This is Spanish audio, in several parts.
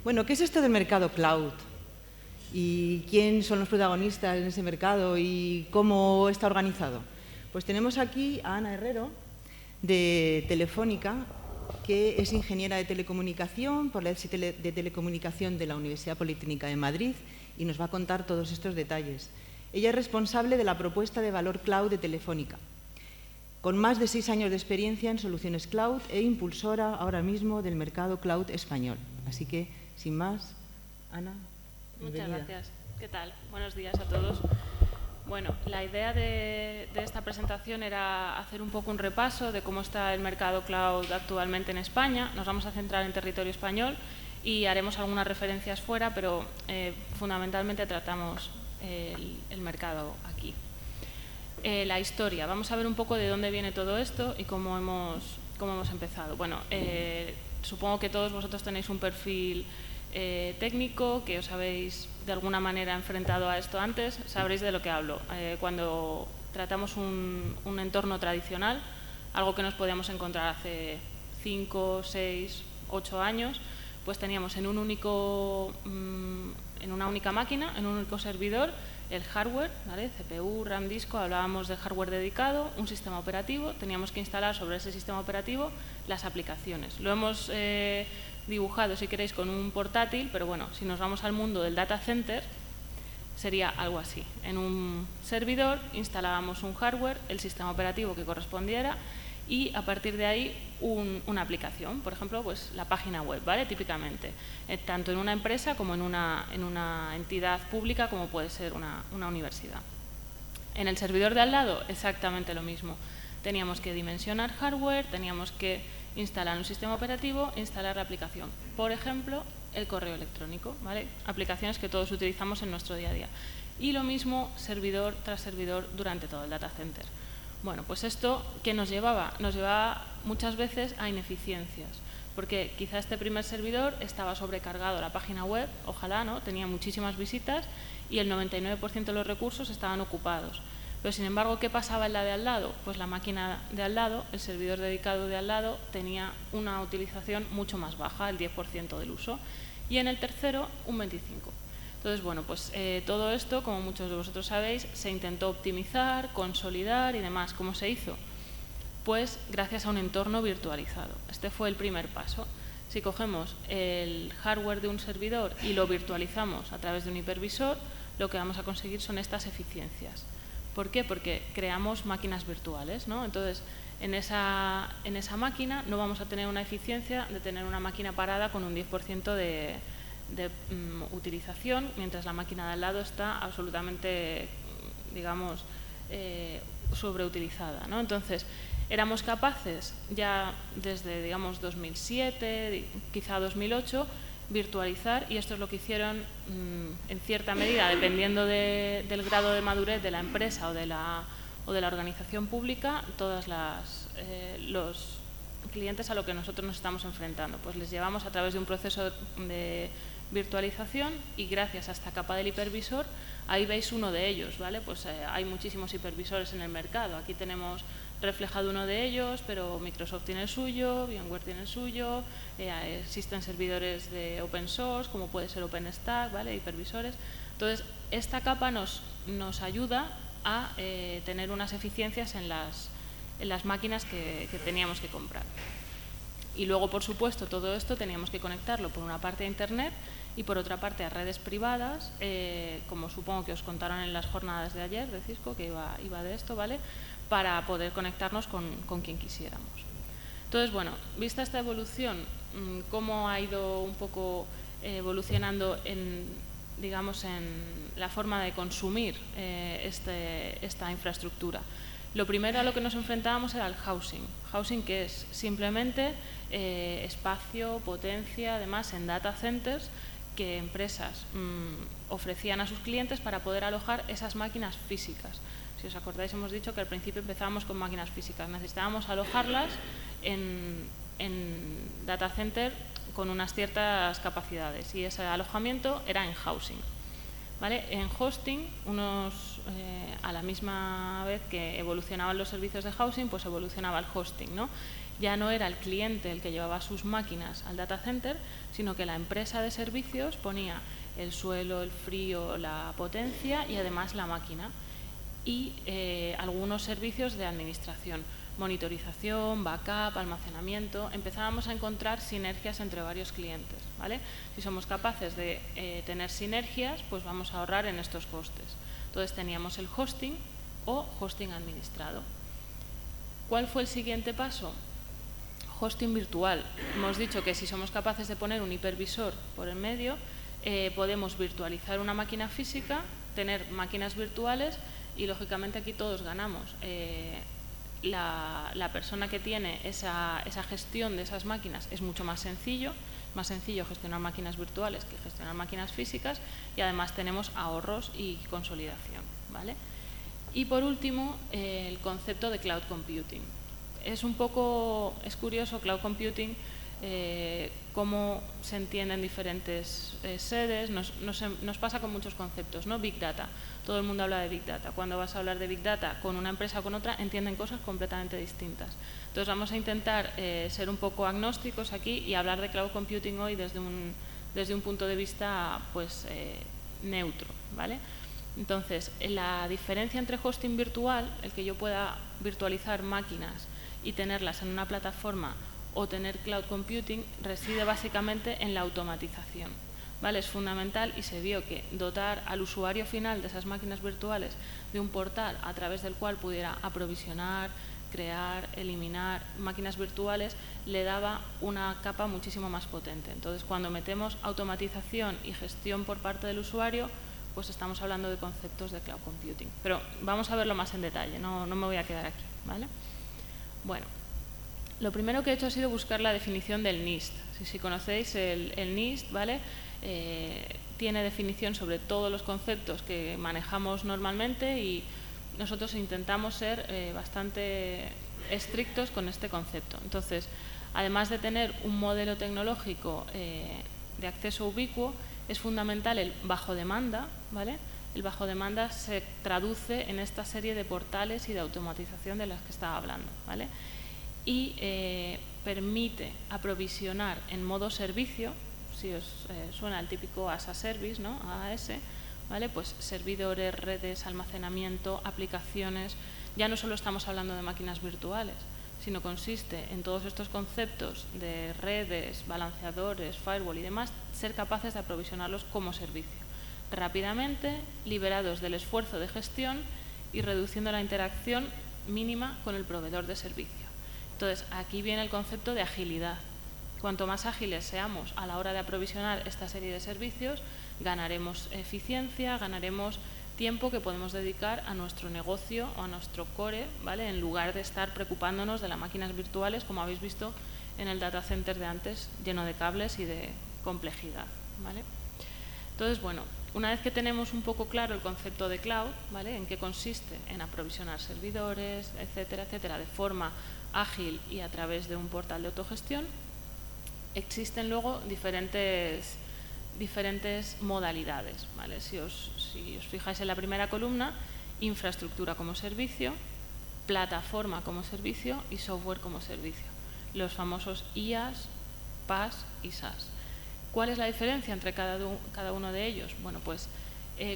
Bueno, ¿qué es esto del mercado cloud? ¿Y quién son los protagonistas en ese mercado y cómo está organizado? Pues tenemos aquí a Ana Herrero, de Telefónica, que es ingeniera de telecomunicación por la ESI de Telecomunicación de la Universidad Politécnica de Madrid y nos va a contar todos estos detalles. Ella es responsable de la propuesta de valor cloud de Telefónica, con más de 6 años de experiencia en soluciones cloud e impulsora ahora mismo del mercado cloud español. Así que, sin más, Ana, bienvenida. Muchas gracias. ¿Qué tal? Buenos días a todos. Bueno, la idea de esta presentación era hacer un poco un repaso de cómo está el mercado cloud actualmente en España. Nos vamos a centrar en territorio español y haremos algunas referencias fuera, pero fundamentalmente tratamos el mercado aquí. La historia. Vamos a ver un poco de dónde viene todo esto y cómo hemos empezado. Bueno, supongo que todos vosotros tenéis un perfil técnico, que os habéis de alguna manera enfrentado a esto antes, sabréis de lo que hablo. Cuando tratamos un entorno tradicional, algo que nos podíamos encontrar hace 5, 6, 8 años, pues teníamos en una única máquina, en un único servidor, el hardware, ¿vale? CPU, RAM, disco, hablábamos de hardware dedicado, un sistema operativo, teníamos que instalar sobre ese sistema operativo las aplicaciones. Lo hemos dibujado, si queréis, con un portátil, pero bueno, si nos vamos al mundo del data center, sería algo así. En un servidor instalábamos un hardware, el sistema operativo que correspondiera y a partir de ahí una aplicación, por ejemplo, pues la página web, ¿vale? Típicamente, tanto en una empresa como en una entidad pública como puede ser una universidad. En el servidor de al lado, exactamente lo mismo. Teníamos que dimensionar hardware, teníamos que instalar un sistema operativo, instalar la aplicación. Por ejemplo, el correo electrónico, ¿vale? Aplicaciones que todos utilizamos en nuestro día a día. Y lo mismo servidor tras servidor durante todo el data center. Bueno, pues esto, ¿qué nos llevaba? Nos llevaba muchas veces a ineficiencias, porque quizá este primer servidor estaba sobrecargado la página web, ojalá, ¿no? Tenía muchísimas visitas y el 99% de los recursos estaban ocupados. Pero, sin embargo, ¿qué pasaba en la de al lado? Pues la máquina de al lado, el servidor dedicado de al lado, tenía una utilización mucho más baja, el 10% del uso, y en el tercero un 25%. Entonces, bueno, pues todo esto, como muchos de vosotros sabéis, se intentó optimizar, consolidar y demás. ¿Cómo se hizo? Pues gracias a un entorno virtualizado. Este fue el primer paso. Si cogemos el hardware de un servidor y lo virtualizamos a través de un hipervisor, lo que vamos a conseguir son estas eficiencias. ¿Por qué? Porque creamos máquinas virtuales, ¿no? Entonces, en esa máquina no vamos a tener una eficiencia de tener una máquina parada con un 10% de utilización, mientras la máquina de al lado está absolutamente, digamos, sobreutilizada, ¿no? Entonces, éramos capaces ya desde, digamos, 2007, quizá 2008, virtualizar, y esto es lo que hicieron en cierta medida, dependiendo del grado de madurez de la empresa o de la organización pública, todos los clientes a lo que nosotros nos estamos enfrentando. Pues les llevamos a través de un proceso de virtualización y gracias a esta capa del hipervisor, ahí veis uno de ellos, ¿vale? Pues hay muchísimos hipervisores en el mercado. Aquí tenemos reflejado uno de ellos, pero Microsoft tiene el suyo, VMware tiene el suyo, existen servidores de open source, como puede ser OpenStack, ¿vale? Hipervisores. Entonces, esta capa nos ayuda a tener unas eficiencias en las máquinas que teníamos que comprar. Y luego, por supuesto, todo esto teníamos que conectarlo por una parte a Internet y por otra parte a redes privadas, como supongo que os contaron en las jornadas de ayer de Cisco, que iba de esto, ¿vale? Para poder conectarnos con quien quisiéramos. Entonces, bueno, vista esta evolución, cómo ha ido un poco evolucionando digamos, en la forma de consumir esta infraestructura. Lo primero a lo que nos enfrentábamos era el housing. Housing, que es simplemente espacio, potencia, además en data centers que empresas ofrecían a sus clientes para poder alojar esas máquinas físicas. Si os acordáis, hemos dicho que al principio empezábamos con máquinas físicas. Necesitábamos alojarlas en data center con unas ciertas capacidades y ese alojamiento era en housing. ¿Vale? En hosting, unos a la misma vez que evolucionaban los servicios de housing, pues evolucionaba el hosting, ¿no? Ya no era el cliente el que llevaba sus máquinas al data center, sino que la empresa de servicios ponía el suelo, el frío, la potencia y además la máquina. Y algunos servicios de administración, monitorización, backup, almacenamiento. Empezábamos a encontrar sinergias entre varios clientes, ¿vale? Si somos capaces de tener sinergias, pues vamos a ahorrar en estos costes. Entonces teníamos el hosting o hosting administrado. ¿Cuál fue el siguiente paso? Hosting virtual. Hemos dicho que si somos capaces de poner un hipervisor por en medio, podemos virtualizar una máquina física, tener máquinas virtuales y, lógicamente, aquí todos ganamos. La persona que tiene esa gestión de esas máquinas es mucho más sencillo gestionar máquinas virtuales que gestionar máquinas físicas, y además tenemos ahorros y consolidación, ¿vale? Y por último, el concepto de cloud computing. Es curioso cloud computing, cómo se entiende en diferentes sedes. Nos pasa con muchos conceptos, ¿no? Big Data. Todo el mundo habla de Big Data. Cuando vas a hablar de Big Data con una empresa o con otra, entienden cosas completamente distintas. Entonces vamos a intentar ser un poco agnósticos aquí y hablar de cloud computing hoy desde un punto de vista, pues, neutro, ¿vale? Entonces, la diferencia entre hosting virtual, el que yo pueda virtualizar máquinas y tenerlas en una plataforma, o tener cloud computing, reside básicamente en la automatización, ¿vale? Es fundamental, y se vio que dotar al usuario final de esas máquinas virtuales de un portal a través del cual pudiera aprovisionar, crear, eliminar máquinas virtuales, le daba una capa muchísimo más potente. Entonces, cuando metemos automatización y gestión por parte del usuario, pues estamos hablando de conceptos de cloud computing. Pero vamos a verlo más en detalle, no me voy a quedar aquí, ¿vale? Bueno, lo primero que he hecho ha sido buscar la definición del NIST. Si conocéis el NIST, ¿vale? Tiene definición sobre todos los conceptos que manejamos normalmente, y nosotros intentamos ser bastante estrictos con este concepto. Entonces, además de tener un modelo tecnológico de acceso ubicuo, es fundamental el bajo demanda, ¿vale? El bajo demanda se traduce en esta serie de portales y de automatización de las que estaba hablando, ¿vale? Y permite aprovisionar en modo servicio, si os suena el típico as a service, ¿no? AAS, ¿vale? Pues servidores, redes, almacenamiento, aplicaciones. Ya no solo estamos hablando de máquinas virtuales, sino consiste en todos estos conceptos de redes, balanceadores, firewall y demás, ser capaces de aprovisionarlos como servicio, rápidamente, liberados del esfuerzo de gestión y reduciendo la interacción mínima con el proveedor de servicio. Entonces, aquí viene el concepto de agilidad. Cuanto más ágiles seamos a la hora de aprovisionar esta serie de servicios, ganaremos eficiencia, ganaremos tiempo que podemos dedicar a nuestro negocio o a nuestro core, ¿vale? En lugar de estar preocupándonos de las máquinas virtuales, como habéis visto en el data center de antes, lleno de cables y de complejidad, ¿vale? Entonces, bueno, una vez que tenemos un poco claro el concepto de cloud, ¿vale? En qué consiste, en aprovisionar servidores, etcétera, etcétera, de forma ágil y a través de un portal de autogestión, existen luego diferentes modalidades, ¿vale? Si os fijáis en la primera columna, infraestructura como servicio, plataforma como servicio y software como servicio. Los famosos IaaS, PaaS y SaaS. ¿Cuál es la diferencia entre cada uno de ellos? Bueno, pues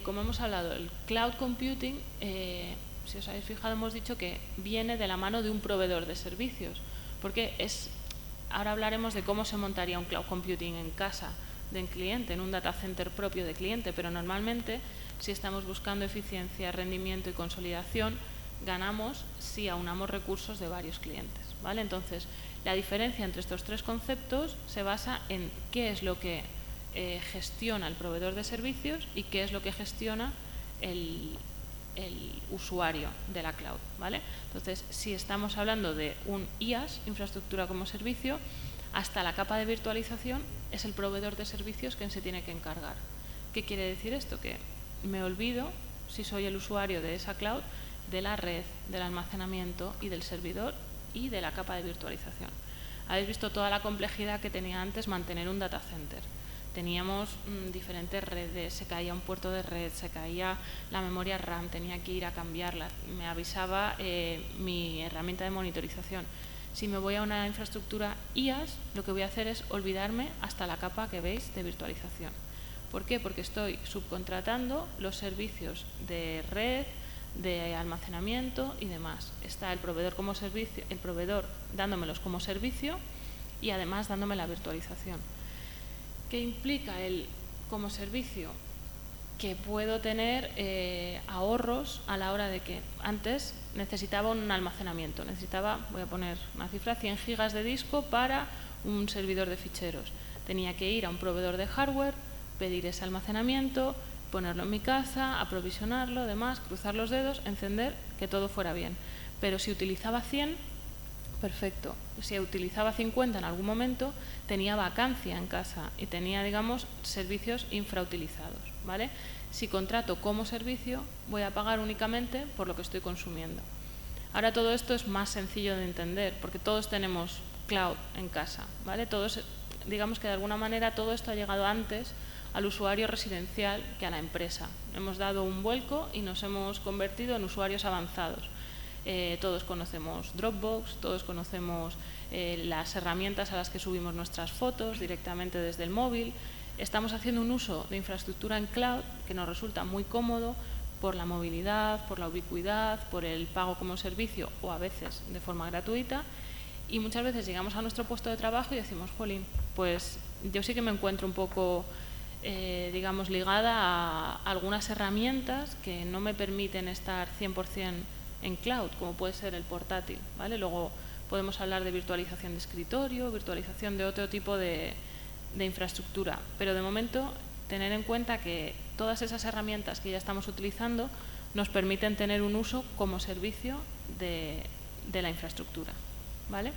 como hemos hablado, el cloud computing, si os habéis fijado, hemos dicho que viene de la mano de un proveedor de servicios, porque ahora hablaremos de cómo se montaría un cloud computing en casa de un cliente, en un data center propio de cliente, pero normalmente, si estamos buscando eficiencia, rendimiento y consolidación, ganamos si aunamos recursos de varios clientes, ¿vale? Entonces, la diferencia entre estos tres conceptos se basa en qué es lo que gestiona el proveedor de servicios y qué es lo que gestiona el usuario de la cloud, ¿vale? Entonces, si estamos hablando de un IaaS, infraestructura como servicio, hasta la capa de virtualización es el proveedor de servicios quien se tiene que encargar. ¿Qué quiere decir esto? Que me olvido, si soy el usuario de esa cloud, de la red, del almacenamiento y del servidor y de la capa de virtualización. Habéis visto toda la complejidad que tenía antes mantener un data center. teníamos diferentes redes, se caía un puerto de red, se caía la memoria RAM, tenía que ir a cambiarla, me avisaba mi herramienta de monitorización. Si me voy a una infraestructura IaaS, lo que voy a hacer es olvidarme hasta la capa que veis de virtualización. ¿Por qué? Porque estoy subcontratando los servicios de red, de almacenamiento y demás. Está el proveedor como servicio, el proveedor dándomelos como servicio y además dándome la virtualización. ¿Qué implica el como servicio? Que puedo tener ahorros a la hora de que antes necesitaba un almacenamiento, voy a poner una cifra, 100 gigas de disco para un servidor de ficheros. Tenía que ir a un proveedor de hardware, pedir ese almacenamiento, ponerlo en mi casa, aprovisionarlo, demás, cruzar los dedos, encender, que todo fuera bien. Pero si utilizaba 100, perfecto. Si utilizaba 50 en algún momento, tenía vacancia en casa y tenía, digamos, servicios infrautilizados, ¿vale? Si contrato como servicio, voy a pagar únicamente por lo que estoy consumiendo. Ahora todo esto es más sencillo de entender, porque todos tenemos cloud en casa, ¿vale? Todos, digamos que de alguna manera todo esto ha llegado antes al usuario residencial que a la empresa. Hemos dado un vuelco y nos hemos convertido en usuarios avanzados. Todos conocemos Dropbox, todos conocemos las herramientas a las que subimos nuestras fotos directamente desde el móvil. Estamos haciendo un uso de infraestructura en cloud que nos resulta muy cómodo por la movilidad, por la ubicuidad, por el pago como servicio o a veces de forma gratuita. Y muchas veces llegamos a nuestro puesto de trabajo y decimos, jolín, pues yo sí que me encuentro un poco, digamos, ligada a algunas herramientas que no me permiten estar 100% en cloud, como puede ser el portátil, ¿vale? Luego podemos hablar de virtualización de escritorio, virtualización de otro tipo de infraestructura, pero de momento tener en cuenta que todas esas herramientas que ya estamos utilizando nos permiten tener un uso como servicio de la infraestructura, ¿vale?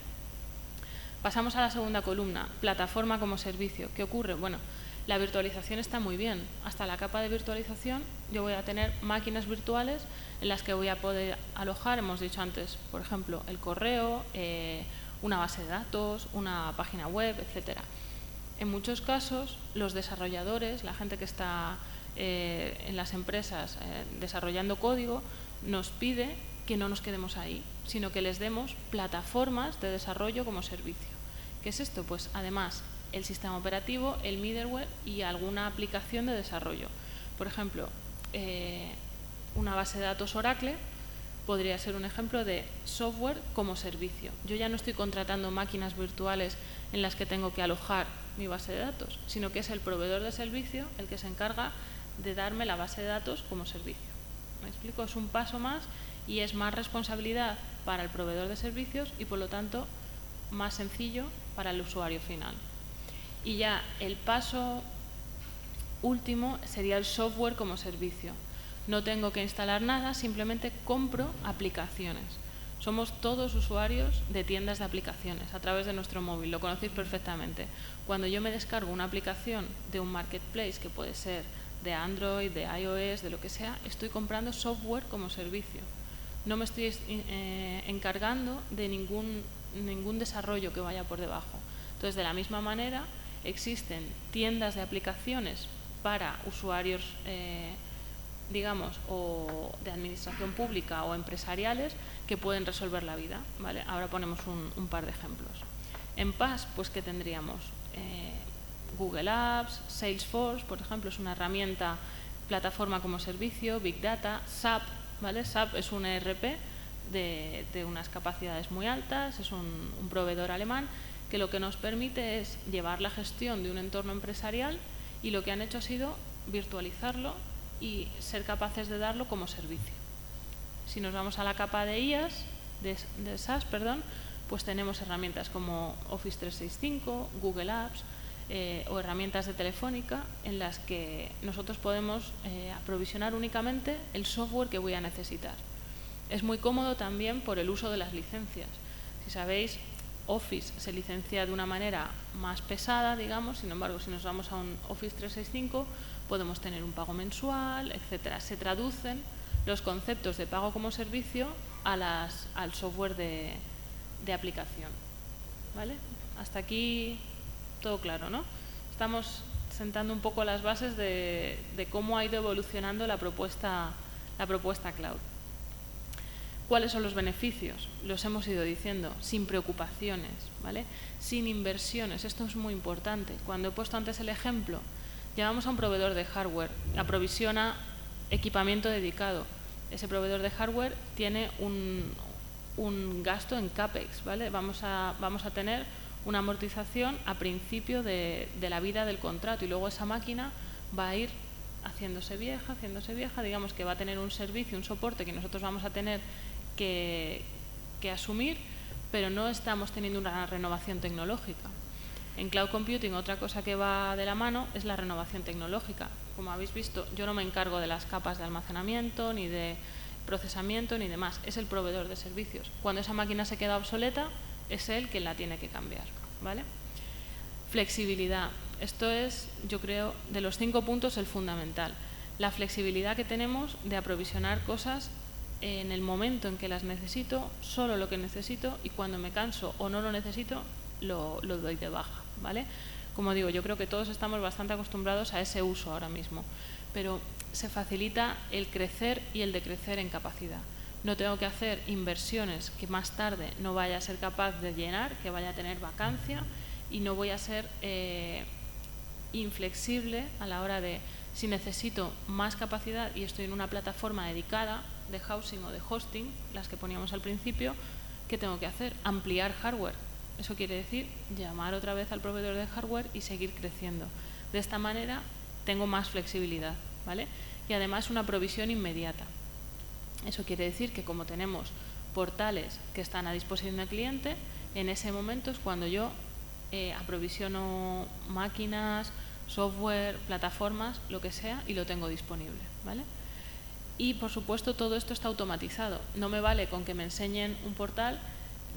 Pasamos a la segunda columna, plataforma como servicio. ¿Qué ocurre? Bueno, la virtualización está muy bien. Hasta la capa de virtualización yo voy a tener máquinas virtuales en las que voy a poder alojar, hemos dicho antes, por ejemplo, el correo, una base de datos, una página web, etcétera. En muchos casos, los desarrolladores, la gente que está en las empresas desarrollando código, nos pide que no nos quedemos ahí, sino que les demos plataformas de desarrollo como servicio. ¿Qué es esto? Pues además el sistema operativo, el middleware y alguna aplicación de desarrollo. Por ejemplo, una base de datos Oracle podría ser un ejemplo de software como servicio. Yo ya no estoy contratando máquinas virtuales en las que tengo que alojar mi base de datos, sino que es el proveedor de servicio el que se encarga de darme la base de datos como servicio. ¿Me explico? Es un paso más y es más responsabilidad para el proveedor de servicios y por lo tanto más sencillo para el usuario final. Y ya el paso último sería el software como servicio. No tengo que instalar nada, simplemente compro aplicaciones. Somos todos usuarios de tiendas de aplicaciones a través de nuestro móvil, lo conocéis perfectamente. Cuando yo me descargo una aplicación de un marketplace, que puede ser de Android, de iOS, de lo que sea, estoy comprando software como servicio. No me estoy encargando de ningún desarrollo que vaya por debajo. Entonces, de la misma manera, existen tiendas de aplicaciones para usuarios, digamos, o de administración pública o empresariales que pueden resolver la vida, ¿vale? Ahora ponemos un par de ejemplos. En PaaS, pues, ¿qué tendríamos? Google Apps, Salesforce, por ejemplo, es una herramienta, plataforma como servicio, Big Data, SAP, ¿vale? SAP es un ERP de unas capacidades muy altas, es un proveedor alemán que lo que nos permite es llevar la gestión de un entorno empresarial y lo que han hecho ha sido virtualizarlo y ser capaces de darlo como servicio. Si nos vamos a la capa de IaaS, de SaaS, perdón, pues tenemos herramientas como Office 365, Google Apps o herramientas de Telefónica en las que nosotros podemos aprovisionar únicamente el software que voy a necesitar. Es muy cómodo también por el uso de las licencias. Si sabéis, Office se licencia de una manera más pesada, digamos, sin embargo, si nos vamos a un Office 365 podemos tener un pago mensual, etcétera. Se traducen los conceptos de pago como servicio al software de aplicación, ¿vale? Hasta aquí todo claro, ¿no? Estamos sentando un poco las bases de cómo ha ido evolucionando la propuesta cloud. ¿Cuáles son los beneficios? Los hemos ido diciendo, sin preocupaciones, ¿vale? Sin inversiones, esto es muy importante. Cuando he puesto antes el ejemplo, llamamos a un proveedor de hardware, aprovisiona equipamiento dedicado. Ese proveedor de hardware tiene un gasto en CAPEX, ¿vale? Vamos a tener una amortización a principio de la vida del contrato y luego esa máquina va a ir haciéndose vieja, digamos que va a tener un servicio, un soporte que nosotros vamos a tener que asumir, pero no estamos teniendo una renovación tecnológica. En Cloud Computing otra cosa que va de la mano es la renovación tecnológica. Como habéis visto, yo no me encargo de las capas de almacenamiento, ni de procesamiento, ni demás. Es el proveedor de servicios. Cuando esa máquina se queda obsoleta, es él quien la tiene que cambiar, ¿vale? Flexibilidad. Esto es, yo creo, de los 5 puntos el fundamental. La flexibilidad que tenemos de aprovisionar cosas en el momento en que las necesito, solo lo que necesito, y cuando me canso o no lo necesito, lo doy de baja, ¿vale? Como digo, yo creo que todos estamos bastante acostumbrados a ese uso ahora mismo, pero se facilita el crecer y el decrecer en capacidad. No tengo que hacer inversiones que más tarde no vaya a ser capaz de llenar, que vaya a tener vacancia, y no voy a ser inflexible a la hora de, si necesito más capacidad y estoy en una plataforma dedicada de housing o de hosting, las que poníamos al principio, ¿qué tengo que hacer? Ampliar hardware. Eso quiere decir llamar otra vez al proveedor de hardware y seguir creciendo. De esta manera tengo más flexibilidad, ¿vale? Y además una provisión inmediata. Eso quiere decir que como tenemos portales que están a disposición del cliente, en ese momento es cuando yo aprovisiono máquinas, software, plataformas, lo que sea, y lo tengo disponible, ¿vale? Y, por supuesto, todo esto está automatizado. No me vale con que me enseñen un portal,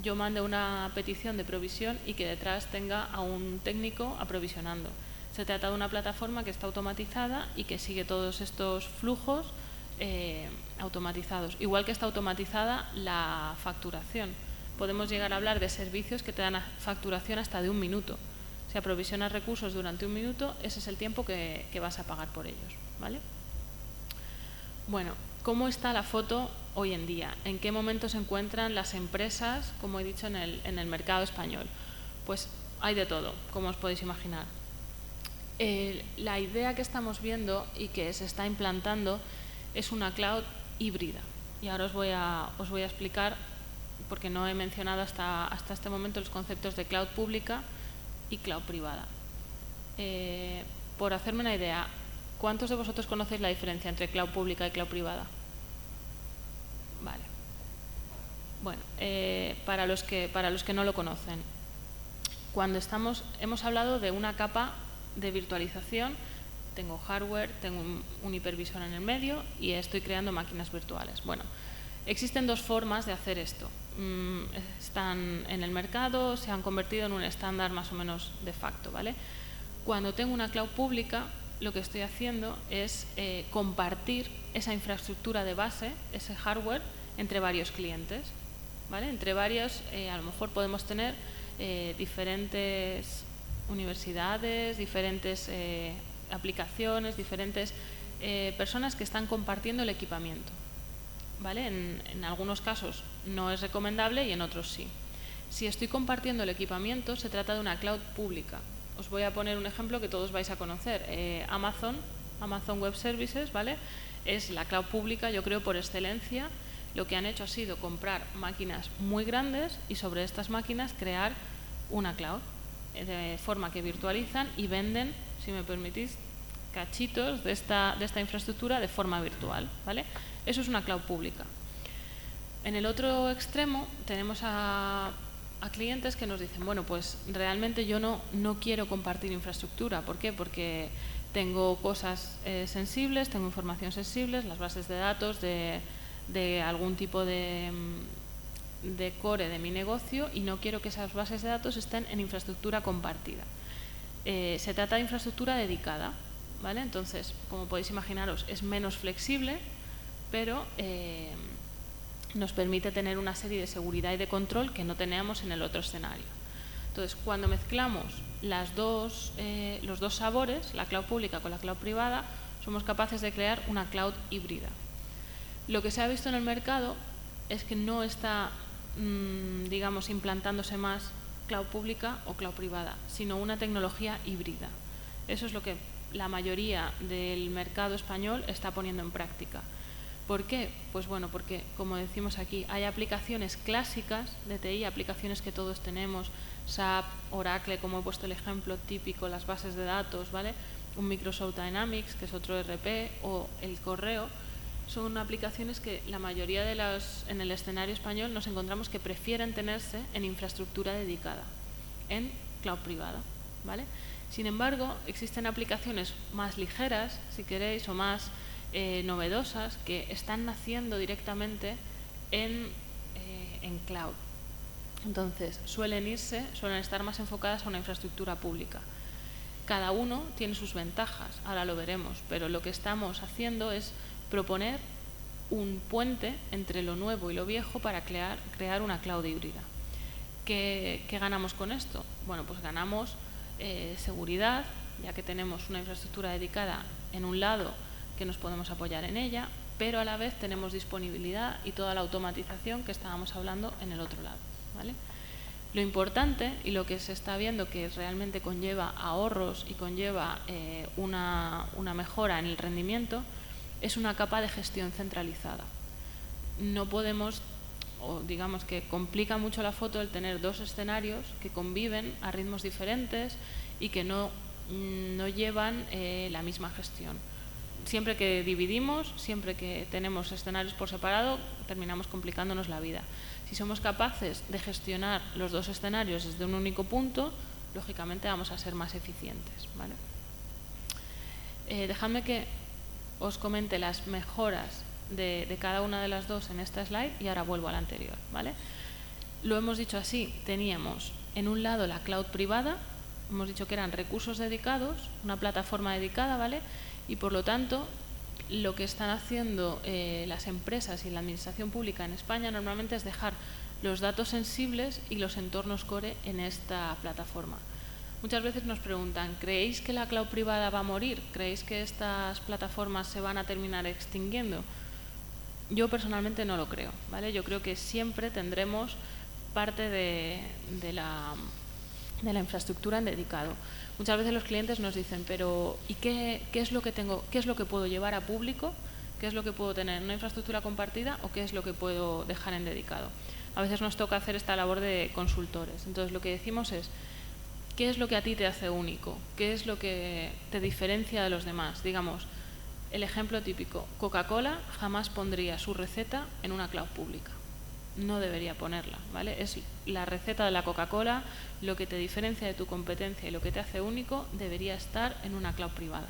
yo mande una petición de provisión y que detrás tenga a un técnico aprovisionando. Se trata de una plataforma que está automatizada y que sigue todos estos flujos automatizados. Igual que está automatizada la facturación. Podemos llegar a hablar de servicios que te dan facturación hasta de 1 minuto. Si aprovisionas recursos durante 1 minuto, ese es el tiempo que vas a pagar por ellos, ¿vale? Bueno, ¿cómo está la foto hoy en día? ¿En qué momento se encuentran las empresas, como he dicho, en el mercado español? Pues hay de todo, como os podéis imaginar. La idea que estamos viendo y que se está implantando es una cloud híbrida. Y ahora os voy a explicar, porque no he mencionado hasta este momento los conceptos de cloud pública y cloud privada. Por hacerme una idea, ¿cuántos de vosotros conocéis la diferencia entre cloud pública y cloud privada? Vale. Bueno, para los que no lo conocen, cuando hemos hablado de una capa de virtualización, tengo hardware, tengo un hipervisor en el medio y estoy creando máquinas virtuales. Bueno, existen 2 formas de hacer esto. Están en el mercado, se han convertido en un estándar más o menos de facto, ¿vale? Cuando tengo una cloud pública, lo que estoy haciendo es compartir esa infraestructura de base, ese hardware, entre varios clientes, ¿vale? Entre varios, a lo mejor podemos tener diferentes universidades, diferentes aplicaciones, diferentes personas que están compartiendo el equipamiento, ¿vale? En algunos casos no es recomendable y en otros sí. Si estoy compartiendo el equipamiento, se trata de una cloud pública. Os voy a poner un ejemplo que todos vais a conocer. Amazon Web Services, ¿vale? Es la cloud pública, yo creo, por excelencia. Lo que han hecho ha sido comprar máquinas muy grandes y sobre estas máquinas crear una cloud, de forma que virtualizan y venden, si me permitís, cachitos de esta infraestructura de forma virtual, ¿vale? Eso es una cloud pública. En el otro extremo tenemos a clientes que nos dicen, bueno, pues realmente yo no quiero compartir infraestructura. ¿Por qué? Porque tengo cosas sensibles, tengo información sensible, las bases de datos de algún tipo de core de mi negocio, y no quiero que esas bases de datos estén en infraestructura compartida. Se trata de infraestructura dedicada, ¿vale? Entonces, como podéis imaginaros, es menos flexible, pero nos permite tener una serie de seguridad y de control que no teníamos en el otro escenario. Entonces, cuando mezclamos los dos sabores, la cloud pública con la cloud privada, somos capaces de crear una cloud híbrida. Lo que se ha visto en el mercado es que no está, digamos, implantándose más cloud pública o cloud privada, sino una tecnología híbrida. Eso es lo que la mayoría del mercado español está poniendo en práctica. ¿Por qué? Pues bueno, porque, como decimos aquí, hay aplicaciones clásicas de TI, aplicaciones que todos tenemos, SAP, Oracle, como he puesto el ejemplo típico, las bases de datos, ¿vale? Un Microsoft Dynamics, que es otro ERP, o el correo, son aplicaciones que la mayoría de en el escenario español nos encontramos que prefieren tenerse en infraestructura dedicada, en cloud privada, ¿vale? Sin embargo, existen aplicaciones más ligeras, si queréis, o más novedosas, que están naciendo directamente en cloud. Entonces, suelen estar más enfocadas a una infraestructura pública. Cada uno tiene sus ventajas, ahora lo veremos, pero lo que estamos haciendo es proponer un puente entre lo nuevo y lo viejo para crear una cloud híbrida. ¿Qué ganamos con esto? Bueno, pues ganamos seguridad, ya que tenemos una infraestructura dedicada en un lado que nos podemos apoyar en ella, pero a la vez tenemos disponibilidad y toda la automatización que estábamos hablando en el otro lado, ¿vale? Lo importante y lo que se está viendo que realmente conlleva ahorros y conlleva una mejora en el rendimiento es una capa de gestión centralizada. No podemos, o digamos que complica mucho la foto el tener dos escenarios que conviven a ritmos diferentes y que no llevan la misma gestión. Siempre que dividimos, siempre que tenemos escenarios por separado, terminamos complicándonos la vida. Si somos capaces de gestionar los dos escenarios desde un único punto, lógicamente vamos a ser más eficientes, ¿vale? Dejadme que os comente las mejoras de cada una de las dos en esta slide y ahora vuelvo a la anterior, ¿vale? Lo hemos dicho así, teníamos en un lado la cloud privada, hemos dicho que eran recursos dedicados, una plataforma dedicada, ¿vale? Y por lo tanto, lo que están haciendo las empresas y la administración pública en España normalmente es dejar los datos sensibles y los entornos core en esta plataforma. Muchas veces nos preguntan, ¿creéis que la cloud privada va a morir? ¿Creéis que estas plataformas se van a terminar extinguiendo? Yo personalmente no lo creo, ¿vale? Yo creo que siempre tendremos parte de la infraestructura en dedicado. Muchas veces los clientes nos dicen, pero ¿y qué es lo que puedo llevar a público? ¿Qué es lo que puedo tener en una infraestructura compartida o qué es lo que puedo dejar en dedicado? A veces nos toca hacer esta labor de consultores. Entonces lo que decimos es, ¿qué es lo que a ti te hace único? ¿Qué es lo que te diferencia de los demás? Digamos, el ejemplo típico, Coca-Cola jamás pondría su receta en una cloud pública. No debería ponerla, ¿vale? Es la receta de la Coca-Cola, lo que te diferencia de tu competencia y lo que te hace único debería estar en una cloud privada.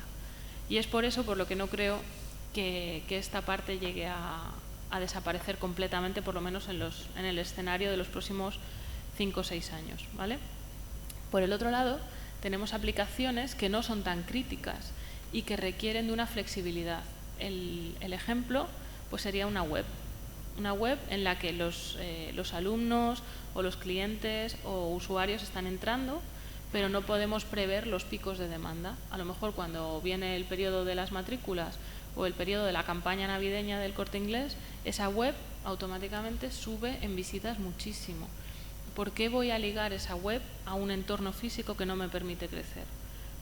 Y es por eso por lo que no creo que esta parte llegue a desaparecer completamente, por lo menos en el escenario de los próximos 5 o 6 años, ¿vale? Por el otro lado, tenemos aplicaciones que no son tan críticas y que requieren de una flexibilidad. El ejemplo pues sería una web en la que los alumnos o los clientes o usuarios están entrando, pero no podemos prever los picos de demanda. A lo mejor cuando viene el periodo de las matrículas o el periodo de la campaña navideña del Corte Inglés, esa web automáticamente sube en visitas muchísimo. ¿Por qué voy a ligar esa web a un entorno físico que no me permite crecer?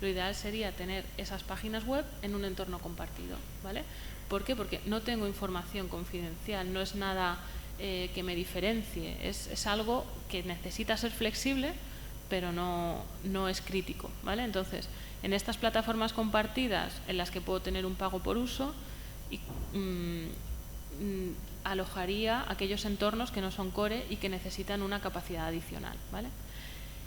Lo ideal sería tener esas páginas web en un entorno compartido, ¿vale? ¿Por qué? Porque no tengo información confidencial, no es nada que me diferencie, es algo que necesita ser flexible, pero no es crítico, ¿vale? Entonces, en estas plataformas compartidas en las que puedo tener un pago por uso, alojaría aquellos entornos que no son core y que necesitan una capacidad adicional, ¿vale?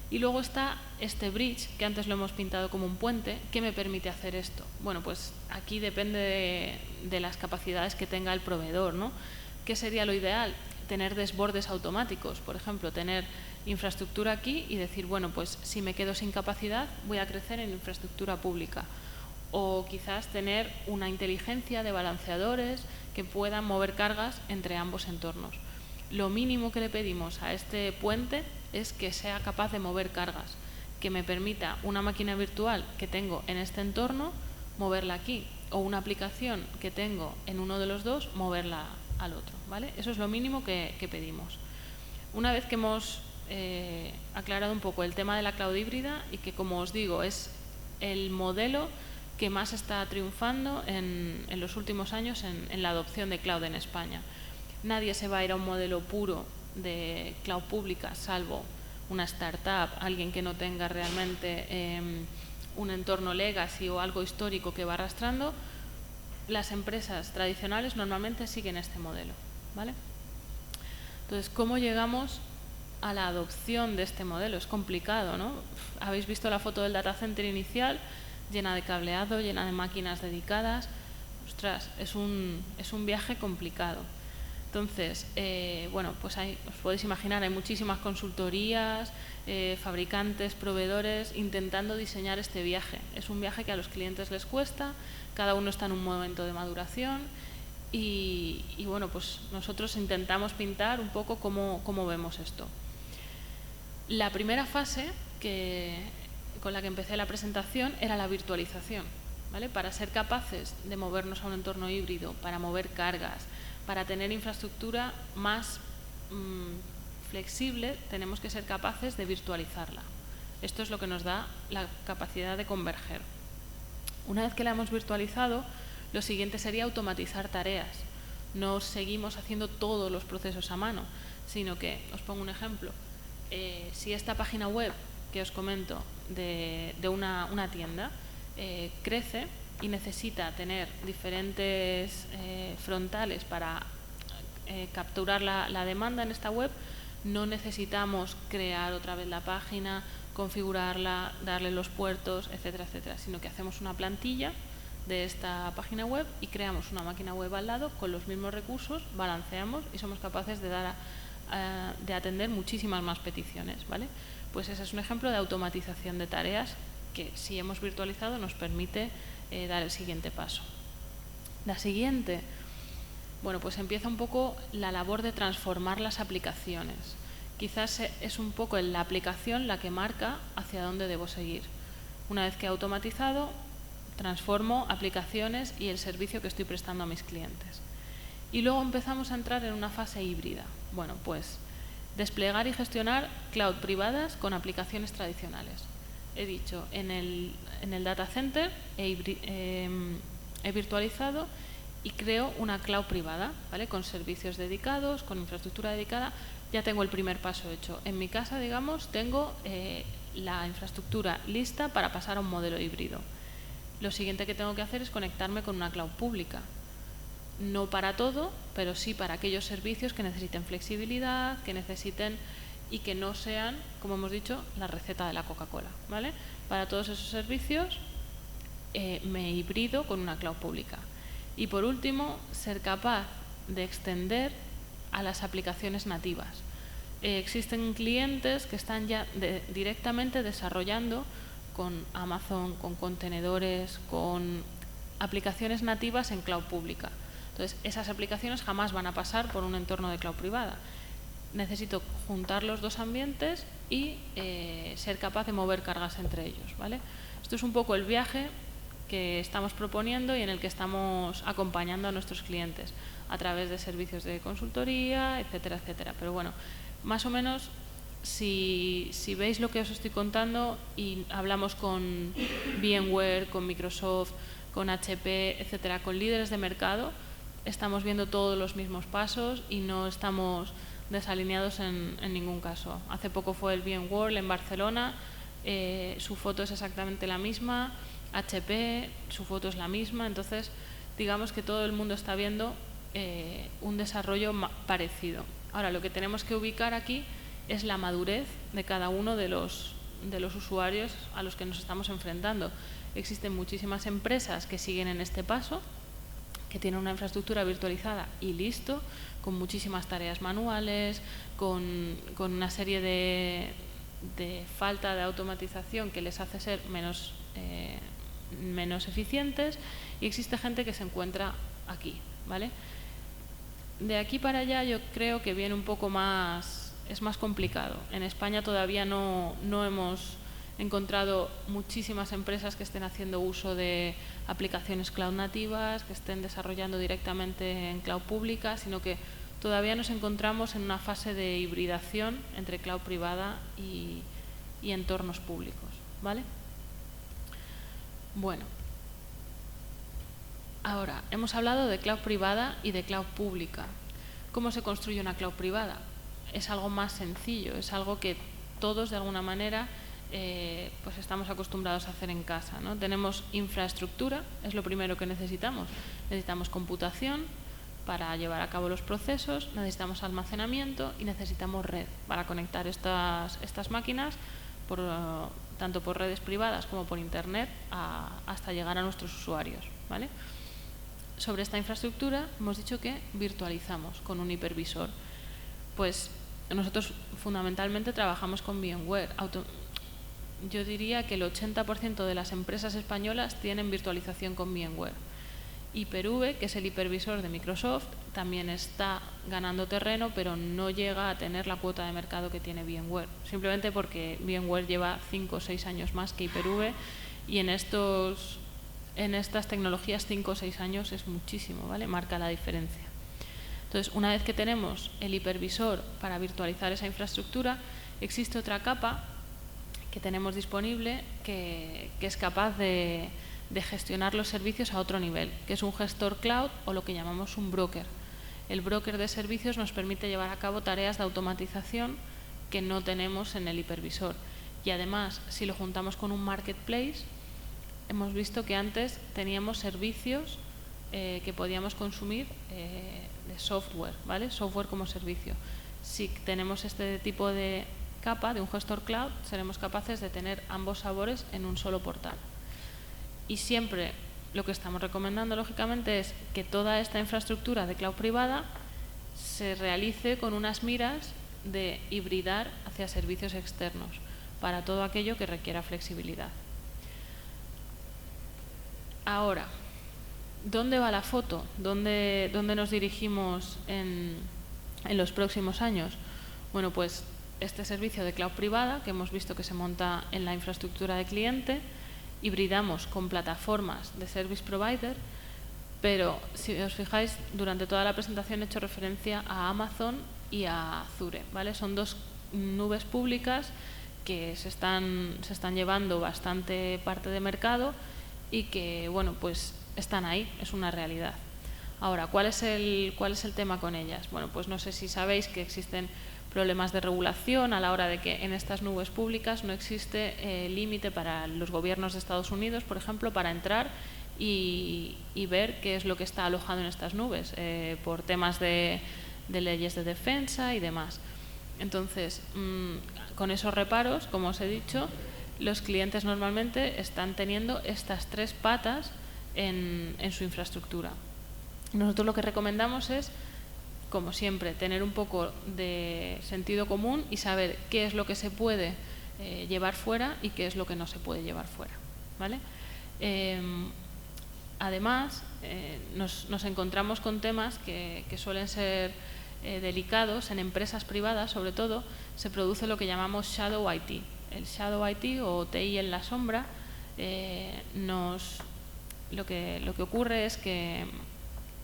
Y luego está este bridge, que antes lo hemos pintado como un puente, ¿qué me permite hacer esto? Bueno, pues aquí depende de las capacidades que tenga el proveedor, ¿no? ¿Qué sería lo ideal? Tener desbordes automáticos, por ejemplo, tener infraestructura aquí y decir, bueno, pues si me quedo sin capacidad voy a crecer en infraestructura pública. O quizás tener una inteligencia de balanceadores que puedan mover cargas entre ambos entornos. Lo mínimo que le pedimos a este puente es que sea capaz de mover cargas, que me permita una máquina virtual que tengo en este entorno, moverla aquí, o una aplicación que tengo en uno de los dos, moverla al otro, ¿vale? Eso es lo mínimo que pedimos. Una vez que hemos aclarado un poco el tema de la cloud híbrida y que, como os digo, es el modelo que más está triunfando en los últimos años en la adopción de cloud en España. Nadie se va a ir a un modelo puro de cloud pública, salvo una startup, alguien que no tenga realmente un entorno legacy o algo histórico que va arrastrando. Las empresas tradicionales normalmente siguen este modelo, ¿vale? Entonces, ¿cómo llegamos a la adopción de este modelo? Es complicado, ¿no? Habéis visto la foto del data center inicial, llena de cableado, llena de máquinas dedicadas. Ostras, es un viaje complicado. Entonces, bueno, pues os podéis imaginar, hay muchísimas consultorías, fabricantes, proveedores, intentando diseñar este viaje. Es un viaje que a los clientes les cuesta, cada uno está en un momento de maduración y bueno, pues nosotros intentamos pintar un poco cómo vemos esto. La primera fase con la que empecé la presentación era la virtualización, ¿vale? Para ser capaces de movernos a un entorno híbrido, para mover cargas, para tener infraestructura más flexible, tenemos que ser capaces de virtualizarla. Esto es lo que nos da la capacidad de converger. Una vez que la hemos virtualizado, lo siguiente sería automatizar tareas. No seguimos haciendo todos los procesos a mano, sino que, os pongo un ejemplo, si esta página web que os comento de una tienda crece y necesita tener diferentes frontales para capturar la demanda en esta web, no necesitamos crear otra vez la página, configurarla, darle los puertos, etcétera, etcétera, sino que hacemos una plantilla de esta página web y creamos una máquina web al lado con los mismos recursos, balanceamos y somos capaces de atender muchísimas más peticiones, ¿vale? Pues ese es un ejemplo de automatización de tareas que, si hemos virtualizado, nos permite dar el siguiente paso. La siguiente, bueno, pues empieza un poco la labor de transformar las aplicaciones. Quizás es un poco la aplicación la que marca hacia dónde debo seguir. Una vez que he automatizado, transformo aplicaciones y el servicio que estoy prestando a mis clientes. Y luego empezamos a entrar en una fase híbrida. Bueno, pues desplegar y gestionar cloud privadas con aplicaciones tradicionales. He dicho, en el data center he virtualizado y creo una cloud privada, ¿vale? Con servicios dedicados, con infraestructura dedicada. Ya tengo el primer paso hecho. En mi casa, digamos, tengo la infraestructura lista para pasar a un modelo híbrido. Lo siguiente que tengo que hacer es conectarme con una cloud pública. No para todo, pero sí para aquellos servicios que necesiten flexibilidad, que necesiten y que no sean, como hemos dicho, la receta de la Coca-Cola, ¿vale? Para todos esos servicios me hibrido con una cloud pública. Y por último, ser capaz de extender a las aplicaciones nativas. Existen clientes que están ya directamente desarrollando con Amazon, con contenedores, con aplicaciones nativas en cloud pública. Entonces, esas aplicaciones jamás van a pasar por un entorno de cloud privada. Necesito juntar los dos ambientes y ser capaz de mover cargas entre ellos, ¿vale? Esto es un poco el viaje que estamos proponiendo y en el que estamos acompañando a nuestros clientes a través de servicios de consultoría, etcétera, etcétera. Pero bueno, más o menos, si veis lo que os estoy contando y hablamos con VMware, con Microsoft, con HP, etcétera, con líderes de mercado, estamos viendo todos los mismos pasos y no estamos desalineados en ningún caso. Hace poco fue el VMworld en Barcelona, su foto es exactamente la misma, HP, su foto es la misma, entonces digamos que todo el mundo está viendo un desarrollo parecido. Ahora, lo que tenemos que ubicar aquí es la madurez de cada uno de los usuarios a los que nos estamos enfrentando. Existen muchísimas empresas que siguen en este paso, que tienen una infraestructura virtualizada y listo, con muchísimas tareas manuales, con una serie de falta de automatización que les hace ser menos eficientes, y existe gente que se encuentra aquí, ¿vale? De aquí para allá yo creo que viene un poco más, es más complicado. En España todavía no hemos encontrado muchísimas empresas que estén haciendo uso de aplicaciones cloud nativas, que estén desarrollando directamente en cloud pública, sino que todavía nos encontramos en una fase de hibridación entre cloud privada y entornos públicos, ¿vale? Bueno, ahora hemos hablado de cloud privada y de cloud pública. ¿Cómo se construye una cloud privada? Es algo más sencillo, es algo que todos de alguna manera pues estamos acostumbrados a hacer en casa, ¿no? Tenemos infraestructura, es lo primero que necesitamos. Necesitamos computación para llevar a cabo los procesos, necesitamos almacenamiento y necesitamos red para conectar estas máquinas tanto por redes privadas como por internet hasta llegar a nuestros usuarios, ¿vale? Sobre esta infraestructura hemos dicho que virtualizamos con un hipervisor. Pues nosotros fundamentalmente trabajamos con VMware. Yo diría que el 80% de las empresas españolas tienen virtualización con VMware. Hyper-V, que es el hipervisor de Microsoft, también está ganando terreno, pero no llega a tener la cuota de mercado que tiene VMware. Simplemente porque VMware lleva 5 o 6 años más que Hyper-V y en estas tecnologías 5 o 6 años es muchísimo, ¿vale? Marca la diferencia. Entonces, una vez que tenemos el hipervisor para virtualizar esa infraestructura, existe otra capa que tenemos disponible que es capaz de gestionar los servicios a otro nivel, que es un gestor cloud o lo que llamamos un broker. El broker de servicios nos permite llevar a cabo tareas de automatización que no tenemos en el hipervisor. Y además, si lo juntamos con un marketplace, hemos visto que antes teníamos servicios que podíamos consumir de software, ¿vale? Software como servicio. Si tenemos este tipo de capa de un gestor cloud, seremos capaces de tener ambos sabores en un solo portal. Y siempre lo que estamos recomendando, lógicamente, es que toda esta infraestructura de cloud privada se realice con unas miras de hibridar hacia servicios externos para todo aquello que requiera flexibilidad. Ahora, ¿dónde va la foto? ¿Dónde nos dirigimos en los próximos años? Bueno, pues este servicio de cloud privada, que hemos visto que se monta en la infraestructura de cliente, hibridamos con plataformas de service provider, pero si os fijáis, durante toda la presentación he hecho referencia a Amazon y a Azure, ¿vale? Son dos nubes públicas que se están llevando bastante parte de mercado y que, bueno, pues están ahí, es una realidad. Ahora, ¿cuál es el tema con ellas? Bueno, pues no sé si sabéis que existen problemas de regulación a la hora de que en estas nubes públicas no existe límite para los gobiernos de Estados Unidos, por ejemplo, para entrar y ver qué es lo que está alojado en estas nubes, por temas de leyes de defensa y demás. Entonces, con esos reparos, como os he dicho, los clientes normalmente están teniendo estas tres patas en su infraestructura. Nosotros lo que recomendamos es, como siempre, tener un poco de sentido común y saber qué es lo que se puede llevar fuera y qué es lo que no se puede llevar fuera, ¿vale? Además, nos encontramos con temas que suelen ser delicados. En empresas privadas, sobre todo, se produce lo que llamamos Shadow IT. El Shadow IT o TI en la sombra, lo que ocurre es que